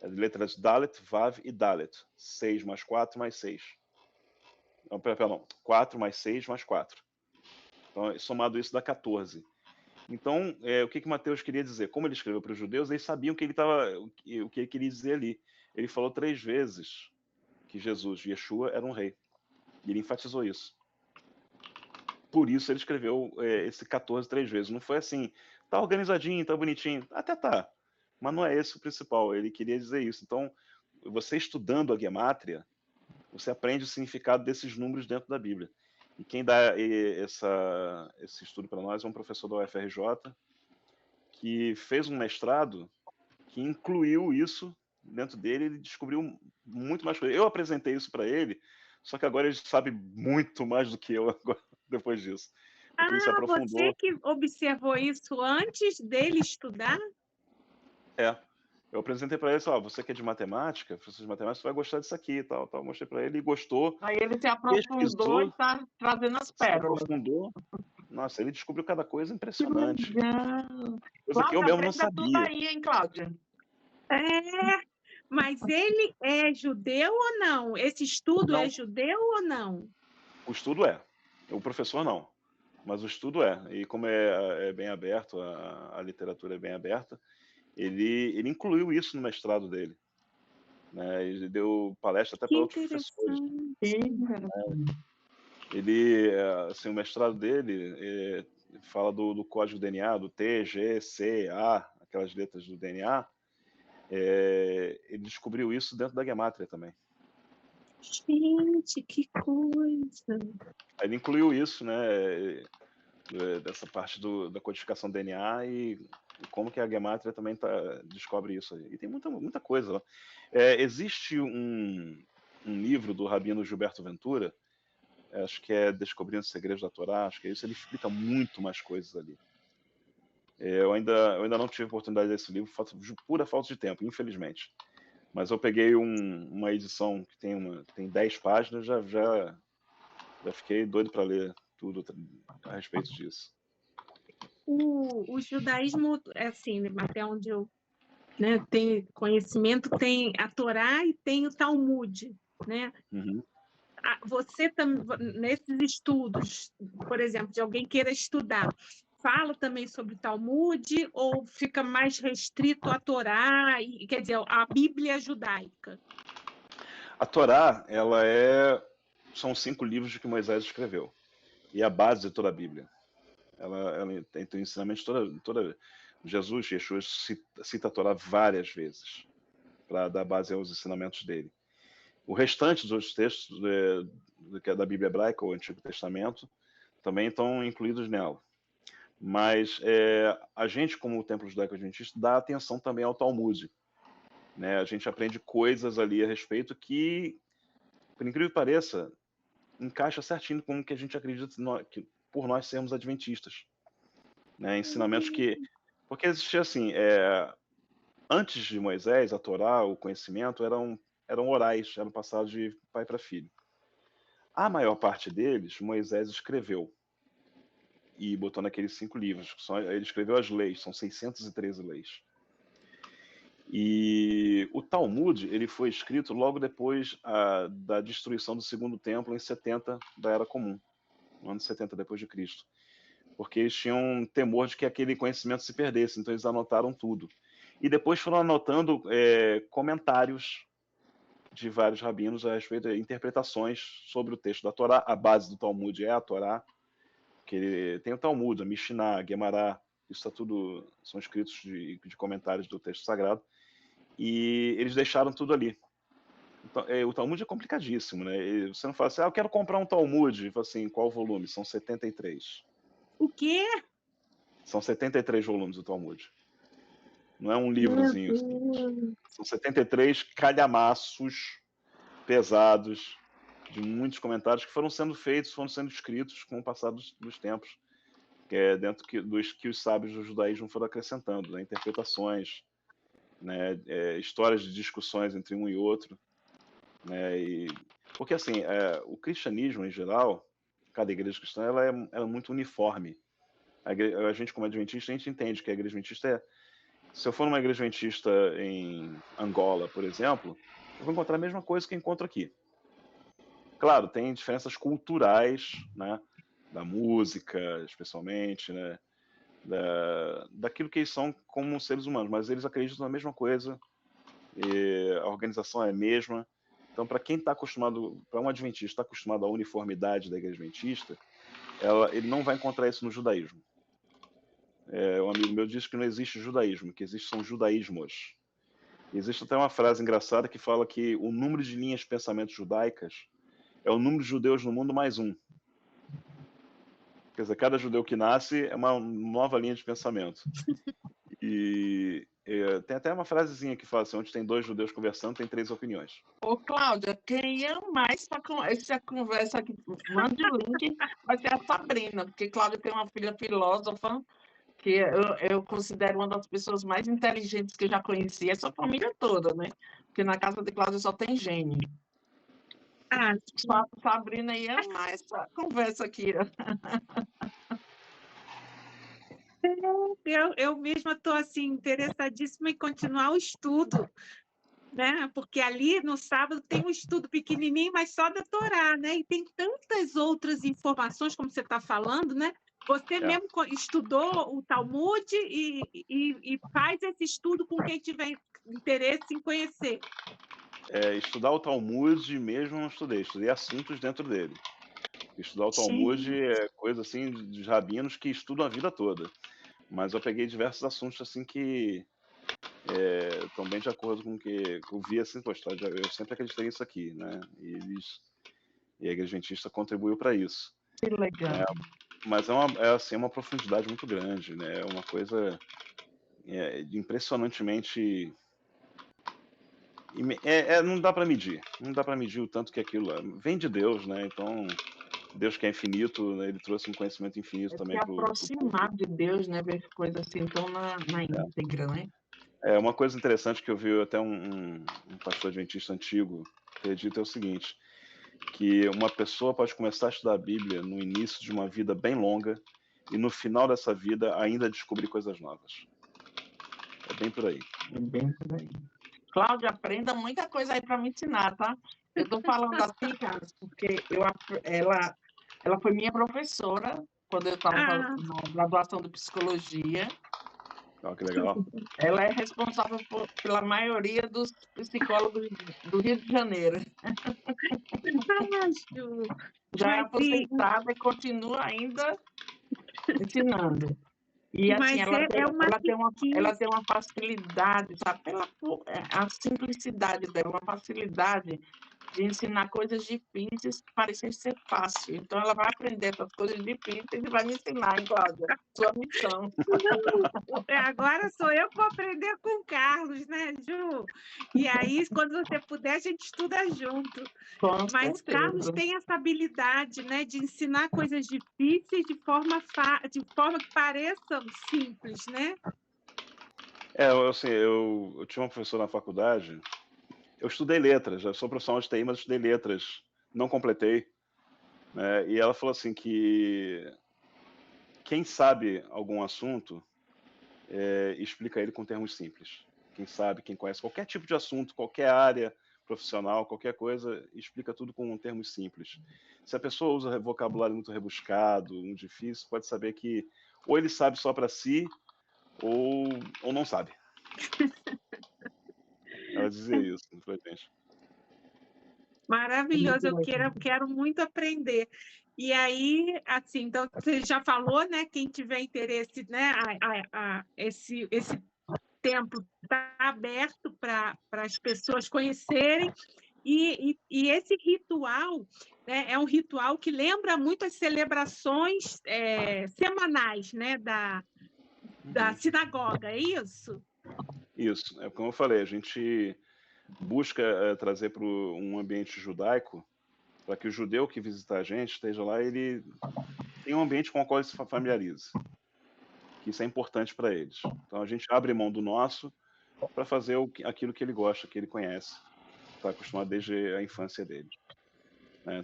[SPEAKER 3] As letras Dalet, Vav e Dalet. 6 mais 4 mais 6. Não, perdão, 4 mais 6 mais 4. Então, somado isso dá 14. Então, o que Mateus queria dizer? Como ele escreveu para os judeus, eles sabiam o que ele queria dizer ali. Ele falou 3 vezes que Jesus, Yeshua, era um rei. E ele enfatizou isso. Por isso ele escreveu esse 14 3 vezes. Não foi assim, tá organizadinho, tá bonitinho. Até tá. Mas não é esse o principal. Ele queria dizer isso. Então, você estudando a Gematria, você aprende o significado desses números dentro da Bíblia. E quem dá esse estudo para nós é um professor da UFRJ, que fez um mestrado que incluiu isso dentro dele. Ele descobriu muito mais coisa. Eu apresentei isso para ele, só que agora ele sabe muito mais do que eu agora, depois disso. Porque ele se aprofundou.
[SPEAKER 2] Você que observou isso antes dele estudar?
[SPEAKER 3] Eu apresentei para ele, você que é de matemática, professor de matemática, você vai gostar disso aqui e tal. Eu mostrei para ele e gostou.
[SPEAKER 1] Aí ele se aprofundou e está trazendo as pérolas.
[SPEAKER 3] Se aprofundou. Nossa, ele descobriu cada coisa impressionante.
[SPEAKER 1] Que
[SPEAKER 3] Coisa que eu mesmo não sabia.
[SPEAKER 1] Tudo aí, hein, Cláudia?
[SPEAKER 2] Mas ele é judeu ou não? Esse estudo
[SPEAKER 3] não.
[SPEAKER 2] É judeu ou não?
[SPEAKER 3] O estudo é. O professor não. Mas o estudo é. E como é bem aberto, a literatura é bem aberta, ele incluiu isso no mestrado dele. Né? Ele deu palestra até para outros professores. Ele, assim, o mestrado dele fala do código DNA, do T, G, C, A, aquelas letras do DNA. Ele descobriu isso dentro da Gematria também.
[SPEAKER 2] Gente, que coisa!
[SPEAKER 3] Ele incluiu isso, né, dessa parte da codificação do DNA e como que a Gematria também descobre isso aí. E tem muita coisa lá. Existe um livro do Rabino Gilberto Ventura, acho que é Descobrindo os Segredos da Torá, acho que é isso, ele explica muito mais coisas ali. Eu ainda não tive a oportunidade desse livro, pura falta de tempo, infelizmente. Mas eu peguei uma edição que tem 10 páginas, já fiquei doido para ler tudo a respeito disso.
[SPEAKER 2] O judaísmo, assim, até onde eu tenho conhecimento, tem a Torá e tem o Talmud. né?
[SPEAKER 3] Uhum.
[SPEAKER 2] Você nesses estudos, por exemplo, de alguém queira estudar, fala também sobre Talmud ou fica mais restrito à Torá, quer dizer, a Bíblia judaica?
[SPEAKER 3] A Torá, são 5 livros que Moisés escreveu. E é a base de toda a Bíblia. Ela tem ensinamentos Jesus, Yeshua, cita a Torá várias vezes para dar base aos ensinamentos dele. O restante dos textos que é da Bíblia hebraica, ou Antigo Testamento, também estão incluídos nela. Mas a gente, como o Templo Judaico Adventista, dá atenção também ao Talmud. Né? A gente aprende coisas ali a respeito que, por incrível que pareça, encaixa certinho com o que a gente acredita por nós sermos adventistas. Né? Ensinamentos que... Porque existia assim, antes de Moisés, a Torá, o conhecimento, eram orais, eram passados de pai para filho. A maior parte deles, Moisés escreveu e botou naqueles 5 livros. Ele escreveu as leis, são 613 leis. E o Talmud, ele foi escrito logo depois da destruição do Segundo Templo, em 70 da Era Comum, no ano 70 depois de Cristo. Porque eles tinham temor de que aquele conhecimento se perdesse, então eles anotaram tudo. E depois foram anotando comentários de vários rabinos a respeito de interpretações sobre o texto da Torá. A base do Talmud é a Torá, que tem o Talmud, a Mishnah, a Guemará, isso tá tudo, são escritos de comentários do texto sagrado, e eles deixaram tudo ali. Então, o Talmud é complicadíssimo, né? E você não fala assim, eu quero comprar um Talmud, fala assim, qual volume? São 73.
[SPEAKER 2] O quê?
[SPEAKER 3] São 73 volumes do Talmud. Não é um livrozinho assim. São 73 calhamaços pesados, de muitos comentários que foram sendo feitos, foram sendo escritos com o passar dos tempos, dentro dos que os sábios do judaísmo foram acrescentando, né? Interpretações, né? Histórias de discussões entre um e outro. Né? Porque assim, o cristianismo em geral, cada igreja cristã, ela é muito uniforme. A gente, como adventista, a gente entende que a igreja adventista se eu for numa igreja adventista em Angola, por exemplo, eu vou encontrar a mesma coisa que eu encontro aqui. Claro, tem diferenças culturais, né? Da música, especialmente, né? Daquilo que eles são como seres humanos, mas eles acreditam na mesma coisa, a organização é a mesma. Então, para quem está acostumado, para um adventista está acostumado à uniformidade da igreja adventista, ele não vai encontrar isso no judaísmo. Um amigo meu disse que não existe judaísmo, que são judaísmos. Existe até uma frase engraçada que fala que o número de linhas de pensamento judaicas é o número de judeus no mundo mais um. Quer dizer, cada judeu que nasce é uma nova linha de pensamento. E tem até uma frasezinha que fala assim, onde tem 2 judeus conversando, tem 3 opiniões.
[SPEAKER 1] Ô, Cláudia, quem ia mais para essa conversa aqui, mande o link, vai ser a Sabrina, porque Cláudia tem uma filha filósofa, que eu considero uma das pessoas mais inteligentes que eu já conheci, essa família toda, né? Porque na casa de Cláudia só tem gênio. Sabrina ia mais essa conversa aqui.
[SPEAKER 2] Eu mesma estou assim, interessadíssima em continuar o estudo, né? Porque ali no sábado tem um estudo pequenininho, mas só da Torá, né? E tem tantas outras informações, como você está falando, né? Você mesmo estudou o Talmud e faz esse estudo com quem tiver interesse em conhecer.
[SPEAKER 3] Estudar o Talmud mesmo não estudei assuntos dentro dele. Estudar o Talmud é coisa assim de rabinos que estudam a vida toda. Mas eu peguei diversos assuntos assim que estão bem de acordo com o que eu vi assim, eu sempre acreditei nisso aqui, né? E a Igreja Adventista contribuiu para isso.
[SPEAKER 1] Que legal.
[SPEAKER 3] Mas assim, uma profundidade muito grande, né? É uma coisa impressionantemente... não dá para medir. Não dá para medir o tanto que aquilo vem de Deus, né? Então, Deus que é infinito, né? Ele trouxe um conhecimento infinito também para
[SPEAKER 1] aproximar de Deus, né? Ver coisa assim tão na íntegra, né?
[SPEAKER 3] Uma coisa interessante que eu vi até um pastor adventista antigo acredita é o seguinte, que uma pessoa pode começar a estudar a Bíblia no início de uma vida bem longa e no final dessa vida ainda descobrir coisas novas. É bem por aí.
[SPEAKER 1] É bem por aí. Cláudia, aprenda muita coisa aí para me ensinar, tá? Eu estou falando assim, Carlos, porque ela foi minha professora quando eu estava
[SPEAKER 2] Ah,
[SPEAKER 1] na graduação de psicologia.
[SPEAKER 3] Ó, que legal.
[SPEAKER 1] Ela é responsável pela maioria dos psicólogos do Rio de Janeiro.
[SPEAKER 2] Ju,
[SPEAKER 1] Já é
[SPEAKER 2] mas,
[SPEAKER 1] aposentada e continua ainda ensinando. E assim,
[SPEAKER 2] mas é uma
[SPEAKER 1] ela
[SPEAKER 2] pesquisa.
[SPEAKER 1] tem uma facilidade, sabe? A simplicidade dela, uma facilidade de ensinar coisas difíceis que parecem ser fácil. Então, ela vai aprender essas coisas difíceis e vai me ensinar, hein, Cláudia? Sua missão.
[SPEAKER 2] Agora sou eu que vou aprender com o Carlos, né, Ju? E aí, quando você puder, a gente estuda junto.
[SPEAKER 1] Com
[SPEAKER 2] Mas Carlos
[SPEAKER 1] certeza.
[SPEAKER 2] tem essa habilidade, né, de ensinar coisas difíceis de forma que pareçam simples, né?
[SPEAKER 3] Assim, eu tinha uma professora na faculdade, eu estudei letras, eu sou profissional de TI, mas eu estudei letras, não completei, né? E ela falou assim que quem sabe algum assunto, explica ele com termos simples. Quem sabe, quem conhece qualquer tipo de assunto, qualquer área profissional, qualquer coisa, explica tudo com termos simples. Se a pessoa usa vocabulário muito rebuscado, muito difícil, pode saber que ou ele sabe só para si, ou não sabe. Ela dizia isso pra gente.
[SPEAKER 2] Maravilhoso, eu quero muito aprender. E aí, assim, então você já falou, né? Quem tiver interesse, né? Esse templo está aberto para as pessoas conhecerem. E esse ritual, né, é um ritual que lembra muito as celebrações semanais, né, da sinagoga, é isso?
[SPEAKER 3] Isso, é como eu falei, a gente busca trazer para um ambiente judaico, para que o judeu que visitar a gente esteja lá, ele tem um ambiente com o qual ele se familiarize, que isso é importante para eles. Então a gente abre mão do nosso para fazer aquilo que ele gosta, que ele conhece, está acostumado desde a infância dele.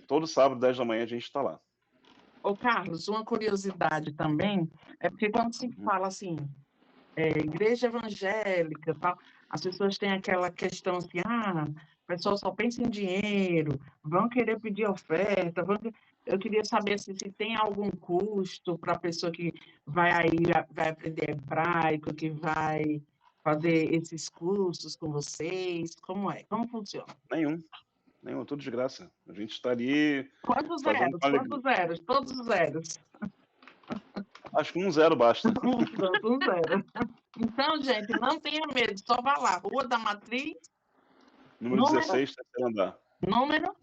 [SPEAKER 3] Todo sábado, 10 da manhã, a gente está lá.
[SPEAKER 1] Ô, Carlos, uma curiosidade também é porque quando se fala assim, igreja evangélica, tal, as pessoas têm aquela questão assim, o pessoal só pensa em dinheiro, vão querer pedir oferta, eu queria saber se tem algum custo para a pessoa que vai aprender hebraico, que vai fazer esses cursos com vocês, como é? Como funciona?
[SPEAKER 3] Nenhum, tudo de graça. A gente está ali
[SPEAKER 1] Quantos
[SPEAKER 3] fazendo
[SPEAKER 1] zeros?
[SPEAKER 3] com alegria.
[SPEAKER 1] Quantos zeros? Todos os zeros.
[SPEAKER 3] Acho que 1 0 basta.
[SPEAKER 1] Pronto, um zero. Então, gente, não tenha medo, só vá lá. Rua da Matriz,
[SPEAKER 3] Número 16, terceiro andar.
[SPEAKER 1] número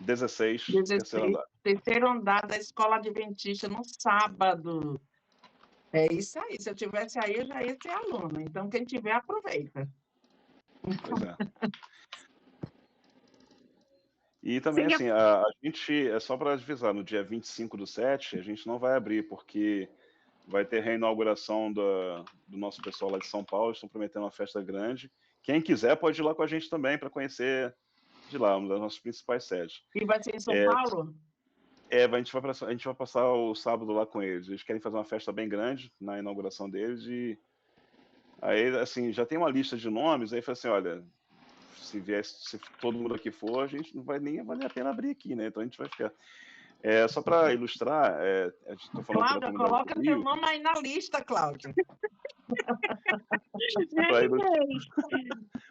[SPEAKER 3] 16, terceiro
[SPEAKER 1] 16,
[SPEAKER 3] andar.
[SPEAKER 1] terceiro andar da Escola Adventista, no sábado. É isso aí. Se eu tivesse aí, eu já ia ser aluna. Então, quem tiver, aproveita.
[SPEAKER 3] Pois é. E também, assim, a gente, é só para avisar, no dia 25/7, a gente não vai abrir, porque vai ter reinauguração do nosso pessoal lá de São Paulo, estão prometendo uma festa grande. Quem quiser pode ir lá com a gente também, para conhecer de lá, uma das nossas principais sedes.
[SPEAKER 1] E vai ser em São Paulo?
[SPEAKER 3] A gente vai passar o sábado lá com eles. Eles querem fazer uma festa bem grande na inauguração deles e aí, assim, já tem uma lista de nomes, aí fala assim, olha, se todo mundo aqui for, a gente não vai nem valer a pena abrir aqui, né? Então a gente vai ficar. Só para ilustrar, estou falando aqui da
[SPEAKER 1] Cláudia,
[SPEAKER 3] comunidade
[SPEAKER 1] coloca
[SPEAKER 3] do
[SPEAKER 1] teu
[SPEAKER 3] Rio.
[SPEAKER 1] nome aí na lista, Cláudia.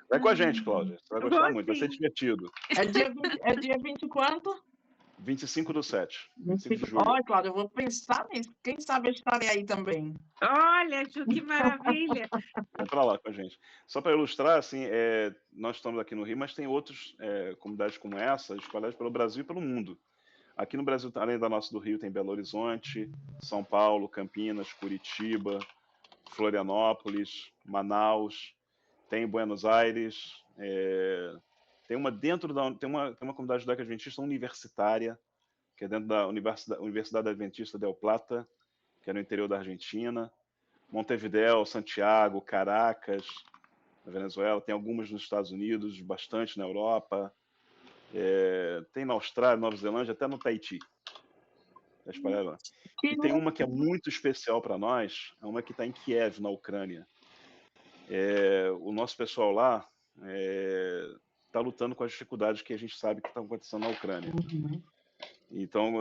[SPEAKER 3] Vai com a gente, Cláudia. Você vai gostar muito, vai ser
[SPEAKER 2] Sim.
[SPEAKER 3] divertido.
[SPEAKER 1] É dia 20 quanto?
[SPEAKER 3] 25/7. 25 de julho.
[SPEAKER 1] Olha, Cláudia, eu vou pensar nisso. Quem sabe eu estarei aí também.
[SPEAKER 2] Olha, Ju, que maravilha!
[SPEAKER 3] Vem para lá com a gente. Só para ilustrar, assim, nós estamos aqui no Rio, mas tem outras comunidades como essa, espalhadas pelo Brasil e pelo mundo. Aqui no Brasil, além da nossa do Rio, tem Belo Horizonte, São Paulo, Campinas, Curitiba, Florianópolis, Manaus, tem Buenos Aires, tem uma tem uma comunidade judaica adventista universitária, que é dentro da Universidade Adventista del Plata, que é no interior da Argentina, Montevidéu, Santiago, Caracas, na Venezuela, tem algumas nos Estados Unidos, bastante na Europa, tem na Austrália, Nova Zelândia, até no Tahiti. Tá espalhado lá. E tem uma que é muito especial para nós, é uma que está em Kiev, na Ucrânia. O nosso pessoal lá está lutando com as dificuldades que a gente sabe que estão acontecendo na Ucrânia.
[SPEAKER 1] Uhum.
[SPEAKER 3] Então,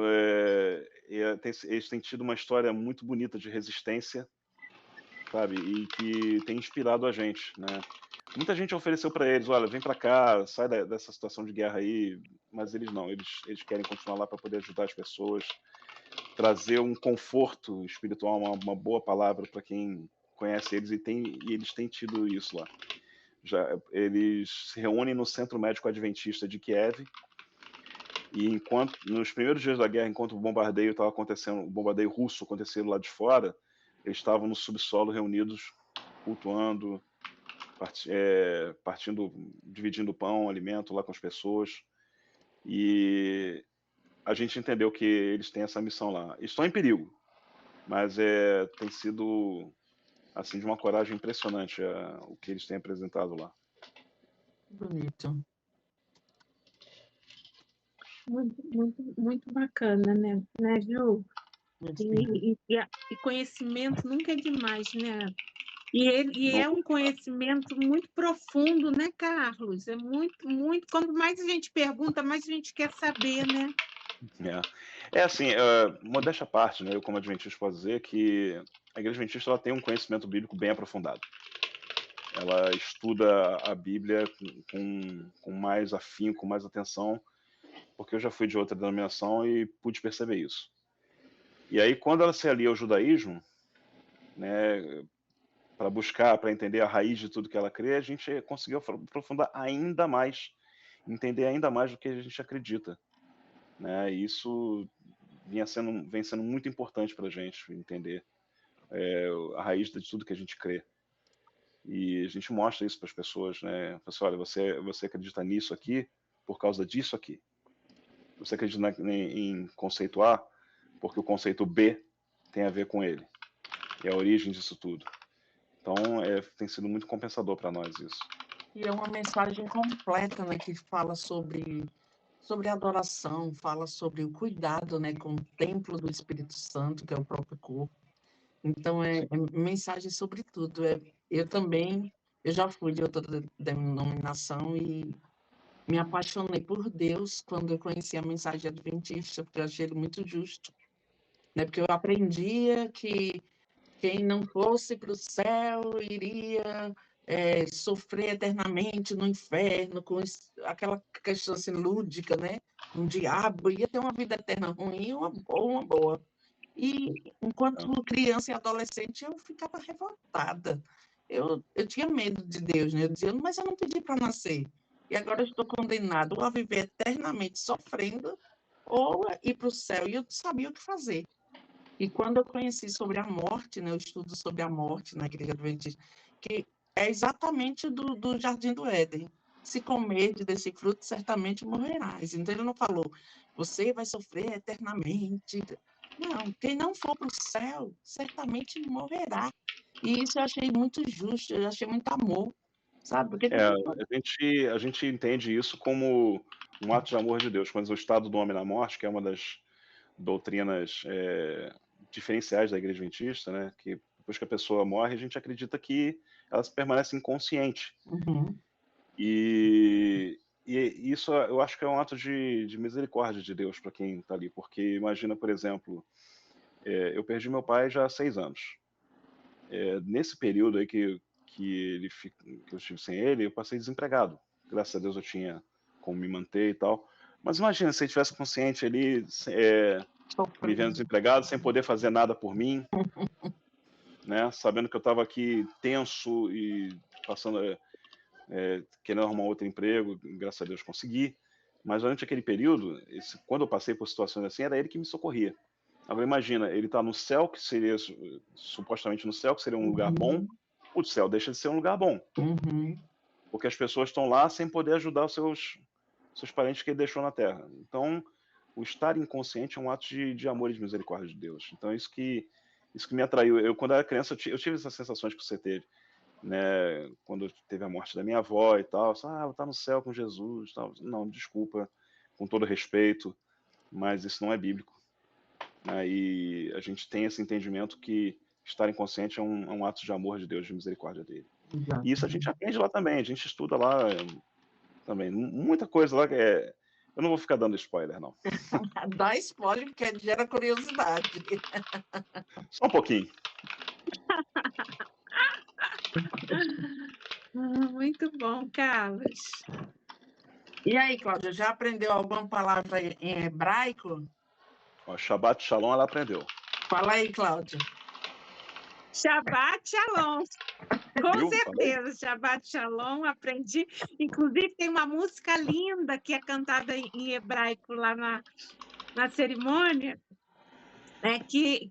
[SPEAKER 3] eles têm tido uma história muito bonita de resistência, sabe? E que tem inspirado a gente, né? Muita gente ofereceu para eles, olha, vem para cá, sai dessa situação de guerra aí, mas eles não, eles querem continuar lá para poder ajudar as pessoas, trazer um conforto espiritual, uma boa palavra para quem conhece eles, e eles têm tido isso lá. Eles se reúnem no Centro Médico Adventista de Kiev, e nos primeiros dias da guerra, enquanto o bombardeio estava acontecendo, o bombardeio russo acontecendo lá de fora, eles estavam no subsolo reunidos, cultuando, dividindo pão, alimento lá com as pessoas. E a gente entendeu que eles têm essa missão lá. Estão em perigo, mas tem sido assim de uma coragem impressionante o que eles têm apresentado lá.
[SPEAKER 1] Bonito.
[SPEAKER 2] Muito bacana, né, Ju?
[SPEAKER 1] Muito bem.
[SPEAKER 2] E conhecimento nunca é demais, né? E é um conhecimento muito profundo, né, Carlos? É muito, muito. Quanto mais a gente pergunta, mais a gente quer saber, né?
[SPEAKER 3] Assim, modéstia à parte, né? Eu, como adventista, posso dizer que a Igreja Adventista ela tem um conhecimento bíblico bem aprofundado. Ela estuda a Bíblia com mais afinco, com mais atenção, porque eu já fui de outra denominação e pude perceber isso. E aí, quando ela se alia ao judaísmo, né, para entender a raiz de tudo que ela crê, a gente conseguiu aprofundar ainda mais, entender ainda mais do que a gente acredita, né? E isso vem sendo muito importante para a gente entender a raiz de tudo que a gente crê. E a gente mostra isso para as pessoas, né? Olha, você acredita nisso aqui por causa disso aqui. Você acredita em conceito A porque o conceito B tem a ver com ele. É a origem disso tudo. Então, tem sido muito compensador para nós isso.
[SPEAKER 1] E é uma mensagem completa, né, que fala sobre adoração, fala sobre o cuidado, né, com o templo do Espírito Santo, que é o próprio corpo. Então, é mensagem sobre tudo. Eu também, eu já fui de outra denominação e me apaixonei por Deus quando eu conheci a mensagem adventista, porque eu achei ele muito justo, né? Porque eu aprendia que quem não fosse para o céu iria sofrer eternamente no inferno, com aquela questão assim, lúdica, né? Um diabo, ia ter uma vida eterna ruim ou uma boa. E enquanto criança e adolescente, eu ficava revoltada. Eu tinha medo de Deus, né? Eu dizia, mas eu não pedi para nascer. E agora eu estou condenado ou a viver eternamente sofrendo ou a ir para o céu. E eu não sabia o que fazer. E quando eu conheci sobre a morte, né, o estudo sobre a morte na Igreja Adventista, que é exatamente do Jardim do Éden. Se comerdes desse fruto, certamente morrerás. Então ele não falou, você vai sofrer eternamente. Não, quem não for para o céu, certamente morrerá. E isso eu achei muito justo, eu achei muito amor, sabe? Porque
[SPEAKER 3] a gente entende isso como um ato de amor de Deus, mas o estado do homem na morte, que é uma das doutrinas diferenciais da Igreja Adventista, né, que depois que a pessoa morre, a gente acredita que ela permanece inconsciente.
[SPEAKER 1] Uhum.
[SPEAKER 3] E isso eu acho que é um ato de misericórdia de Deus para quem está ali, porque imagina, por exemplo, eu perdi meu pai já há 6 anos. Nesse período aí que eu estive sem ele, eu passei desempregado. Graças a Deus eu tinha como me manter e tal. Mas imagina se ele tivesse consciente ali, vivendo desempregado, sem poder fazer nada por mim, né? Sabendo que eu estava aqui tenso e passando, querendo arrumar outro emprego, graças a Deus consegui. Mas durante aquele período, quando eu passei por situações assim, era ele que me socorria. Agora imagina, ele está no céu, que seria supostamente no céu, que seria um lugar bom. O céu deixa de ser um lugar bom.
[SPEAKER 1] Uhum.
[SPEAKER 3] Porque as pessoas estão lá sem poder ajudar os seus parentes que ele deixou na terra. Então, o estar inconsciente é um ato de amor e de misericórdia de Deus. Então, isso que me atraiu. Eu, quando era criança, eu tive essas sensações que você teve, né? Quando teve a morte da minha avó e tal. Vou estar no céu com Jesus. Tal. Não, desculpa, com todo respeito, mas isso não é bíblico. E a gente tem esse entendimento que estar inconsciente é um ato de amor de Deus, de misericórdia dele.
[SPEAKER 1] Exato.
[SPEAKER 3] E isso a gente aprende lá também, a gente estuda lá também. Muita coisa lá que é... Eu não vou ficar dando spoiler, não.
[SPEAKER 1] Dá spoiler, porque gera curiosidade.
[SPEAKER 3] Só um pouquinho.
[SPEAKER 2] Muito bom, Carlos.
[SPEAKER 1] E aí, Cláudia, já aprendeu alguma palavra em hebraico?
[SPEAKER 3] Ó, Shabbat Shalom ela aprendeu.
[SPEAKER 1] Fala aí, Cláudia.
[SPEAKER 2] Shabbat Shalom. Com
[SPEAKER 3] Viu?
[SPEAKER 2] certeza, Shabbat Shalom, aprendi. Inclusive, tem uma música linda que é cantada em hebraico lá na cerimônia, né, que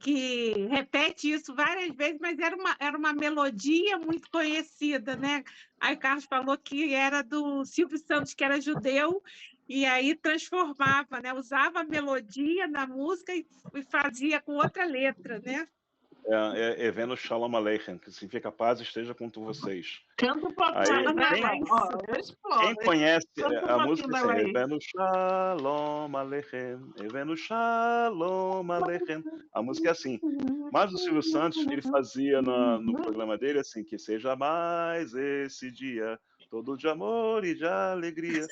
[SPEAKER 2] repete isso várias vezes, mas era uma melodia muito conhecida, né? Aí o Carlos falou que era do Silvio Santos, que era judeu, e aí transformava, né? Usava a melodia na música e fazia com outra letra, né?
[SPEAKER 3] Eveno Shalom Aleichem, que significa paz esteja com vocês.
[SPEAKER 1] Canta um pouquinho
[SPEAKER 3] Aí,
[SPEAKER 1] aí, né,
[SPEAKER 2] quem-
[SPEAKER 1] Cláudia? Ó, eu exploro.
[SPEAKER 3] Quem conhece
[SPEAKER 1] Canta
[SPEAKER 3] a
[SPEAKER 1] um
[SPEAKER 3] música,
[SPEAKER 1] pouquinho
[SPEAKER 3] assim,
[SPEAKER 1] dela aí.
[SPEAKER 3] Evenu Shalom Aleichem, Evenu Shalom Aleichem. A música é assim. Mas o Silvio Santos, ele fazia no programa dele assim, que seja mais esse dia, todo de amor e de alegria.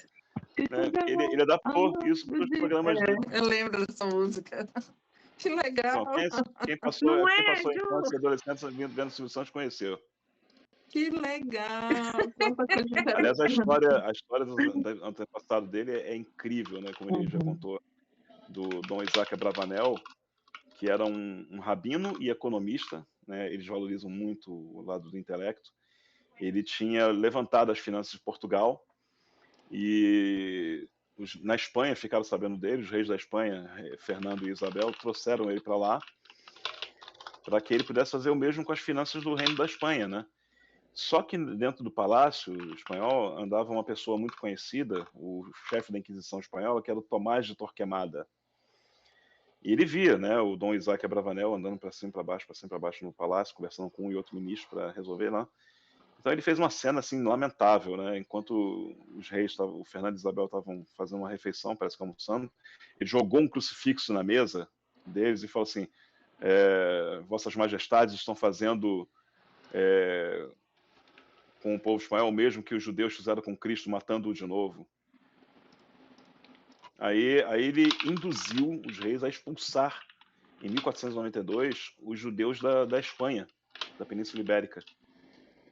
[SPEAKER 3] Né? Ele adaptou isso para os programas dele.
[SPEAKER 1] Eu lembro dessa música. Que legal.
[SPEAKER 3] Então, quem passou
[SPEAKER 2] Não
[SPEAKER 3] a
[SPEAKER 2] é, Ju?
[SPEAKER 3] infância e adolescência vendo o Silvio Santos conheceu.
[SPEAKER 1] Que legal. Quanta coisa interessante.
[SPEAKER 3] Aliás, a história do antepassado dele é incrível, né? Como ele já contou, do Dom Isaac Abravanel, que era um rabino e economista, né? Eles valorizam muito o lado do intelecto. Ele tinha levantado as finanças de Portugal e na Espanha ficaram sabendo dele, os reis da Espanha, Fernando e Isabel, trouxeram ele para lá para que ele pudesse fazer o mesmo com as finanças do reino da Espanha, né? Só que dentro do palácio espanhol andava uma pessoa muito conhecida, o chefe da Inquisição espanhola, que era o Tomás de Torquemada. E ele via, né, o Dom Isaac Abravanel andando para cima e para baixo no palácio, conversando com um e outro ministro para resolver lá. Então ele fez uma cena assim lamentável, né? Enquanto os reis, o Fernando e Isabel estavam fazendo uma refeição, parece que almoçando, ele jogou um crucifixo na mesa deles e falou assim: Vossas Majestades estão fazendo com o povo espanhol o mesmo que os judeus fizeram com Cristo, matando-o de novo. Aí ele induziu os reis a expulsar, em 1492, os judeus da Espanha, da Península Ibérica.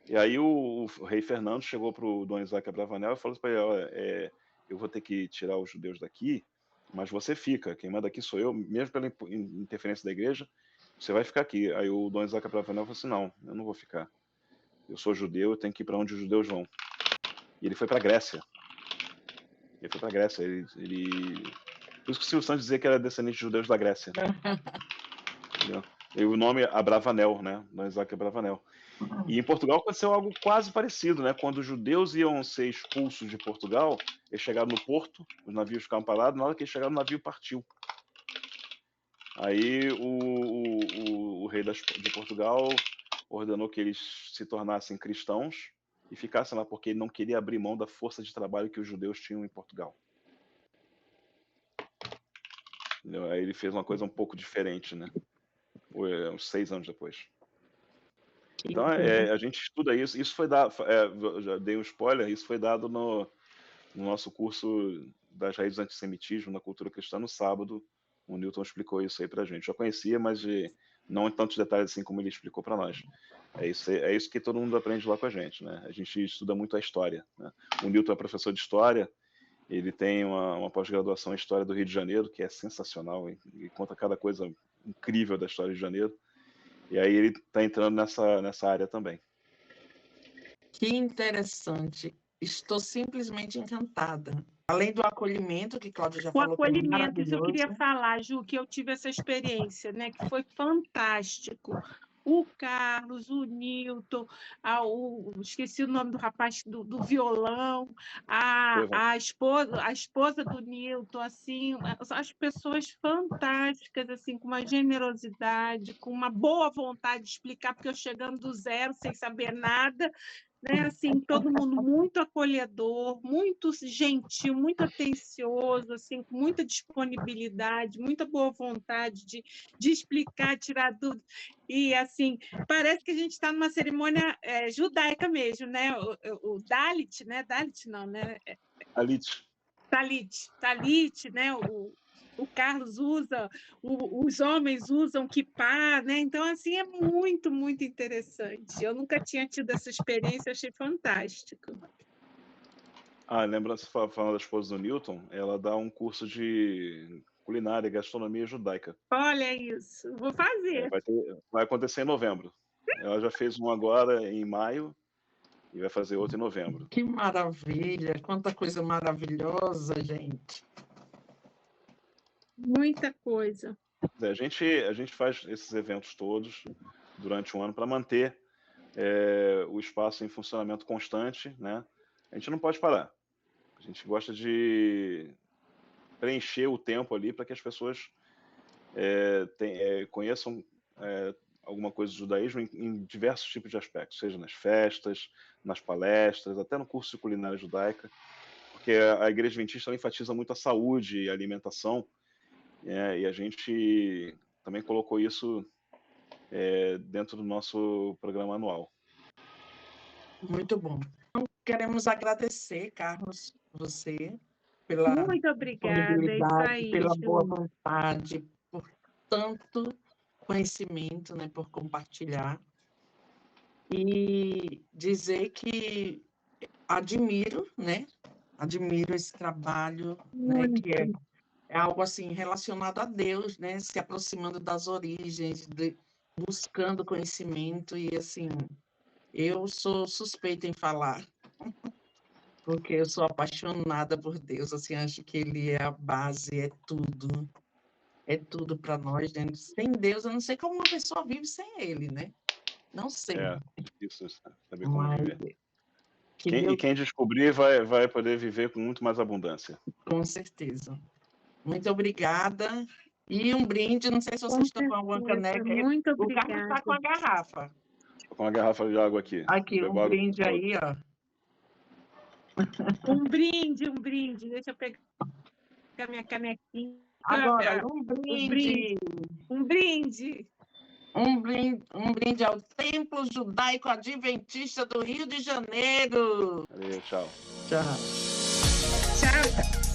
[SPEAKER 3] E aí o rei Fernando chegou para o Dom Isaac Abravanel e falou para ele: olha, eu vou ter que tirar os judeus daqui, mas você fica, quem manda aqui sou eu, mesmo pela interferência da igreja, você vai ficar aqui. Aí o Dom Isaac Abravanel falou assim: não, eu não vou ficar. Eu sou judeu, eu tenho que ir para onde os judeus vão. E ele foi para a Grécia. Ele foi para a Grécia. Por isso que o Silvio Santos dizia que era descendente de judeus da Grécia. Entendeu? E o nome é Abravanel, né? Dom Isaac Abravanel. E em Portugal aconteceu algo quase parecido, né? Quando os judeus iam ser expulsos de Portugal, eles chegaram no porto, os navios ficavam parados, na hora que eles chegaram, o navio partiu. Aí o rei de Portugal ordenou que eles se tornassem cristãos e ficassem lá, porque ele não queria abrir mão da força de trabalho que os judeus tinham em Portugal. Entendeu? Aí ele fez uma coisa um pouco diferente, né? Uns 6 anos depois. Então, a gente estuda isso. Isso foi dado, já dei um spoiler, isso foi dado no nosso curso das raízes do antissemitismo na cultura cristã no sábado. O Newton explicou isso aí pra gente. Eu conhecia, mas não em tantos detalhes assim como ele explicou para nós. É isso que todo mundo aprende lá com a gente, né? A gente estuda muito a história, né? O Newton é professor de história, ele tem uma pós-graduação em História do Rio de Janeiro, que é sensacional, e conta cada coisa incrível da história do Rio de Janeiro. E aí ele está entrando nessa área também.
[SPEAKER 1] Que interessante. Estou simplesmente encantada. Além do acolhimento, que Cláudia já falou.
[SPEAKER 2] O acolhimento, isso eu queria falar, Ju, que eu tive essa experiência, né, que foi fantástico. O Carlos, o Newton, esqueci o nome do rapaz do violão, a esposa do Newton, assim, as pessoas fantásticas, assim, com uma generosidade, com uma boa vontade de explicar, porque eu chegando do zero, sem saber nada, né? Assim, todo mundo muito acolhedor, muito gentil, muito atencioso, assim, com muita disponibilidade, muita boa vontade de explicar, tirar dúvidas. E, assim, parece que a gente está numa cerimônia judaica mesmo, né? O Dalit, né? Dalit não, né? Talit, né? O Carlos usa, os homens usam kippá, né? Então, assim, é muito, muito interessante. Eu nunca tinha tido essa experiência, achei fantástico.
[SPEAKER 3] Lembra, falando da esposa do Newton, ela dá um curso de culinária e gastronomia judaica.
[SPEAKER 2] Olha isso, vou fazer.
[SPEAKER 3] Vai acontecer em novembro. Ela já fez um agora em maio e vai fazer outro em novembro.
[SPEAKER 1] Que maravilha, quanta coisa maravilhosa, gente.
[SPEAKER 2] Muita coisa.
[SPEAKER 3] A gente faz esses eventos todos durante um ano para manter o espaço em funcionamento constante, né? A gente não pode parar. A gente gosta de preencher o tempo ali para que as pessoas conheçam alguma coisa do judaísmo em diversos tipos de aspectos, seja nas festas, nas palestras, até no curso de culinária judaica, porque a Igreja Adventista enfatiza muito a saúde e a alimentação, e a gente também colocou isso dentro do nosso programa anual.
[SPEAKER 1] Muito bom. Então, queremos agradecer, Carlos, você, pela
[SPEAKER 2] Muito obrigada, isso aí,
[SPEAKER 1] pela boa vontade, por tanto conhecimento, né, por compartilhar. E dizer que admiro, né? Admiro esse trabalho, né, que é algo assim relacionado a Deus, né? Se aproximando das origens, buscando conhecimento e assim, eu sou suspeita em falar, porque eu sou apaixonada por Deus, assim, acho que Ele é a base, é tudo para nós, né? Sem Deus, eu não sei como uma pessoa vive sem Ele, né? Não sei.
[SPEAKER 3] Isso, saber como viver.
[SPEAKER 1] Deus...
[SPEAKER 3] E quem descobrir vai poder viver com muito mais abundância.
[SPEAKER 1] Com certeza. Muito obrigada. E um brinde, não sei se vocês estão com alguma caneca.
[SPEAKER 2] Muito obrigada.
[SPEAKER 1] O Carlos está com a garrafa.
[SPEAKER 3] Estou com uma garrafa de água aqui.
[SPEAKER 1] Aqui, um brinde aí, ó.
[SPEAKER 2] Um brinde. Deixa eu pegar minha canequinha.
[SPEAKER 1] Agora, um brinde.
[SPEAKER 2] Um brinde
[SPEAKER 1] ao Templo Judaico Adventista do Rio de Janeiro.
[SPEAKER 3] Valeu, tchau.
[SPEAKER 1] Tchau.
[SPEAKER 2] Tchau.